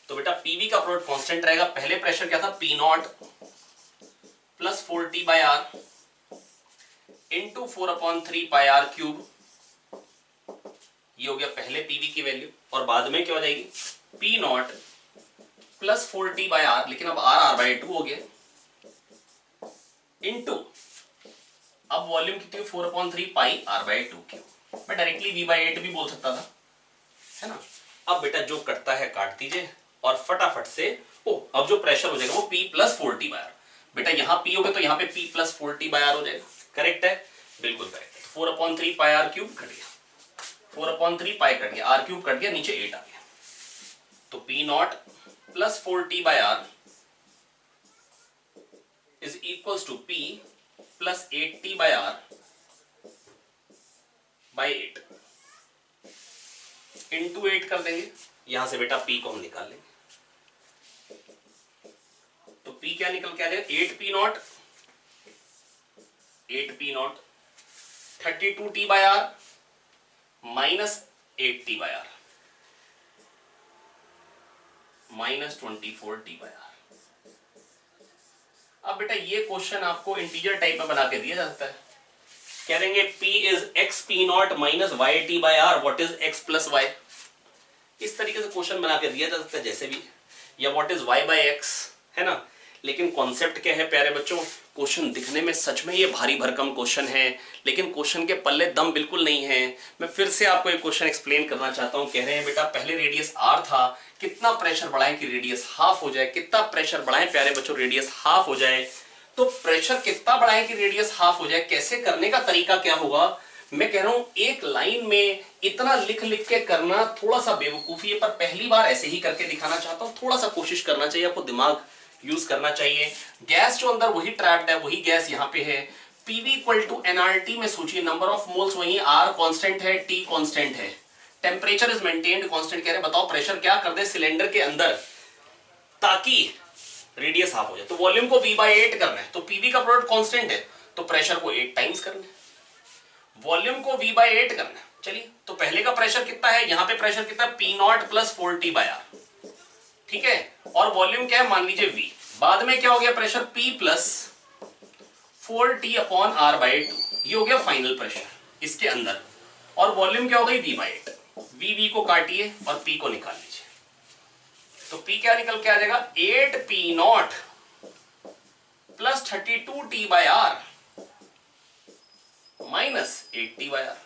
तो बेटा पीवी का प्रोडक्ट कांस्टेंट रहेगा। पहले प्रेशर क्या था, P not plus 4T/R into 4/3 πr³। ये हो गया पहले पीवी की वैल्यू और बाद में क्या हो जाएगी, पी नॉट प्लस 4T/R, लेकिन अब r/2 हो गया इंटू अब वॉल्यूम कितनी 4/3 πr/2। मैं डायरेक्टली v/8 भी बोल सकता था, है ना। अब बेटा जो कटता है काट दीजिए और फटाफट से अब जो प्रेशर हो जाएगा वो P प्लस 4T/R। बेटा यहाँ P हो गया तो यहाँ पे P प्लस 4T/R हो जाएगा, करेक्ट है, बिल्कुल करेक्ट है। 4/3 πr³ कट गया, 4/3 π कट गया, r³ कट गया, नीचे 8 आ गया। तो P not plus 4T/R is equals to P plus 8T/R by 8 into 8 कर देंगे। यहां से बेटा P को हम निकाल लेंगे तो P क्या निकल के आ जाएगा, 8P not 32T/R minus 8T/R minus 24T/R। अब बेटा ये क्वेश्चन आपको इंटीजर टाइप में बना के दिया जाता है। कह देंगे P is XP0 minus YT/R, what is X plus Y। इस तरीके से क्वेश्चन बना के दिया जा सकता है जैसे भी, या व्हाट इज Y/X, है ना। लेकिन कॉन्सेप्ट क्या है प्यारे बच्चों, क्वेश्चन दिखने में सच में ये भारी भरकम क्वेश्चन है लेकिन क्वेश्चन के पल्ले दम बिल्कुल नहीं है। मैं फिर से आपको एक क्वेश्चन एक्सप्लेन करना चाहता हूं। कह रहे हैं बेटा पहले रेडियस R था, कितना प्रेशर बढ़ाएं कि रेडियस हाफ हो जाए, कितना प्रेशर बढ़ाएं प्यारे बच्चों रेडियस हाफ हो जाए। तो प्रेशर कितना बढ़ाएं कि रेडियस हाफ हो जाए, कैसे करने का तरीका क्या होगा। मैं कह रहा हूं एक लाइन में इतना लिख लिख के करना थोड़ा सा बेवकूफी है, पर पहली बार ऐसे ही करके दिखाना चाहता हूं। थोड़ा सा कोशिश करना चाहिए, आपको दिमाग यूज करना चाहिए। गैस जो अंदर वही ट्रैप्ड है, वही गैस यहां पे है। पीवी इक्वल टू एनआरटी में सोचिए, नंबर ऑफ मोल्स वही, आर कांस्टेंट है, टी कांस्टेंट है, टेम्परेचर इज मेंटेन्ड कांस्टेंट। कह रहे बताओ प्रेशर क्या कर दे सिलेंडर के अंदर ताकि रेडियस हाफ हो जाए। तो वॉल्यूम को V/8 करना है, तो पीवी का प्रोडक्ट कांस्टेंट है तो प्रेशर को 8 टाइम्स करना है, वॉल्यूम को V/8 करना है। चलिए तो पहले का प्रेशर कितना है, यहां पे प्रेशर कितना है, P0 प्लस 4T/R, ठीक है, और वॉल्यूम क्या है मान लीजिए V। बाद में क्या हो गया प्रेशर P प्लस 4T/R/2, ये हो गया फाइनल प्रेशर इसके अंदर, और वॉल्यूम क्या हो गई V/8। V को काटिए और P को निकाल लीजिए, तो P क्या निकल के आ जाएगा, 8P0 plus 32T/R minus 8T/R।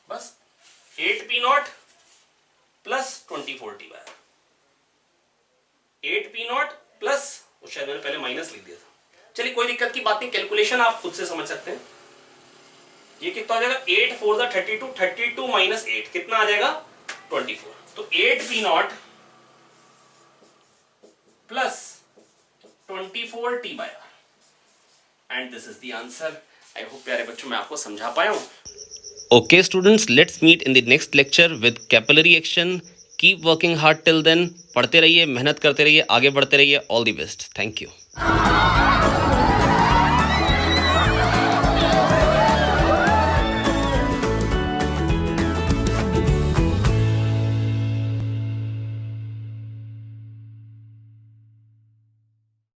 बस 8P0 plus 24T/R, 8P0 plus, शायद मैंने पहले माइनस लिख दिया था, चलिए कोई दिक्कत की बात नहीं, कैलकुलेशन आप खुद से समझ सकते हैं। ये कितना आ जाएगा, 8 4 दा 32, 32 माइनस 8 कितना आ जाएगा 24। तो 8P0 plus 24T/R and this is the answer. I hope प्यारे बच्चों मैं आपको समझा पाया हूं। Okay students, let's meet in the next lecture with capillary action. Keep working hard till then. पढ़ते रहिए, मेहनत करते रहिए, आगे बढ़ते रहिए. All the best. Thank you.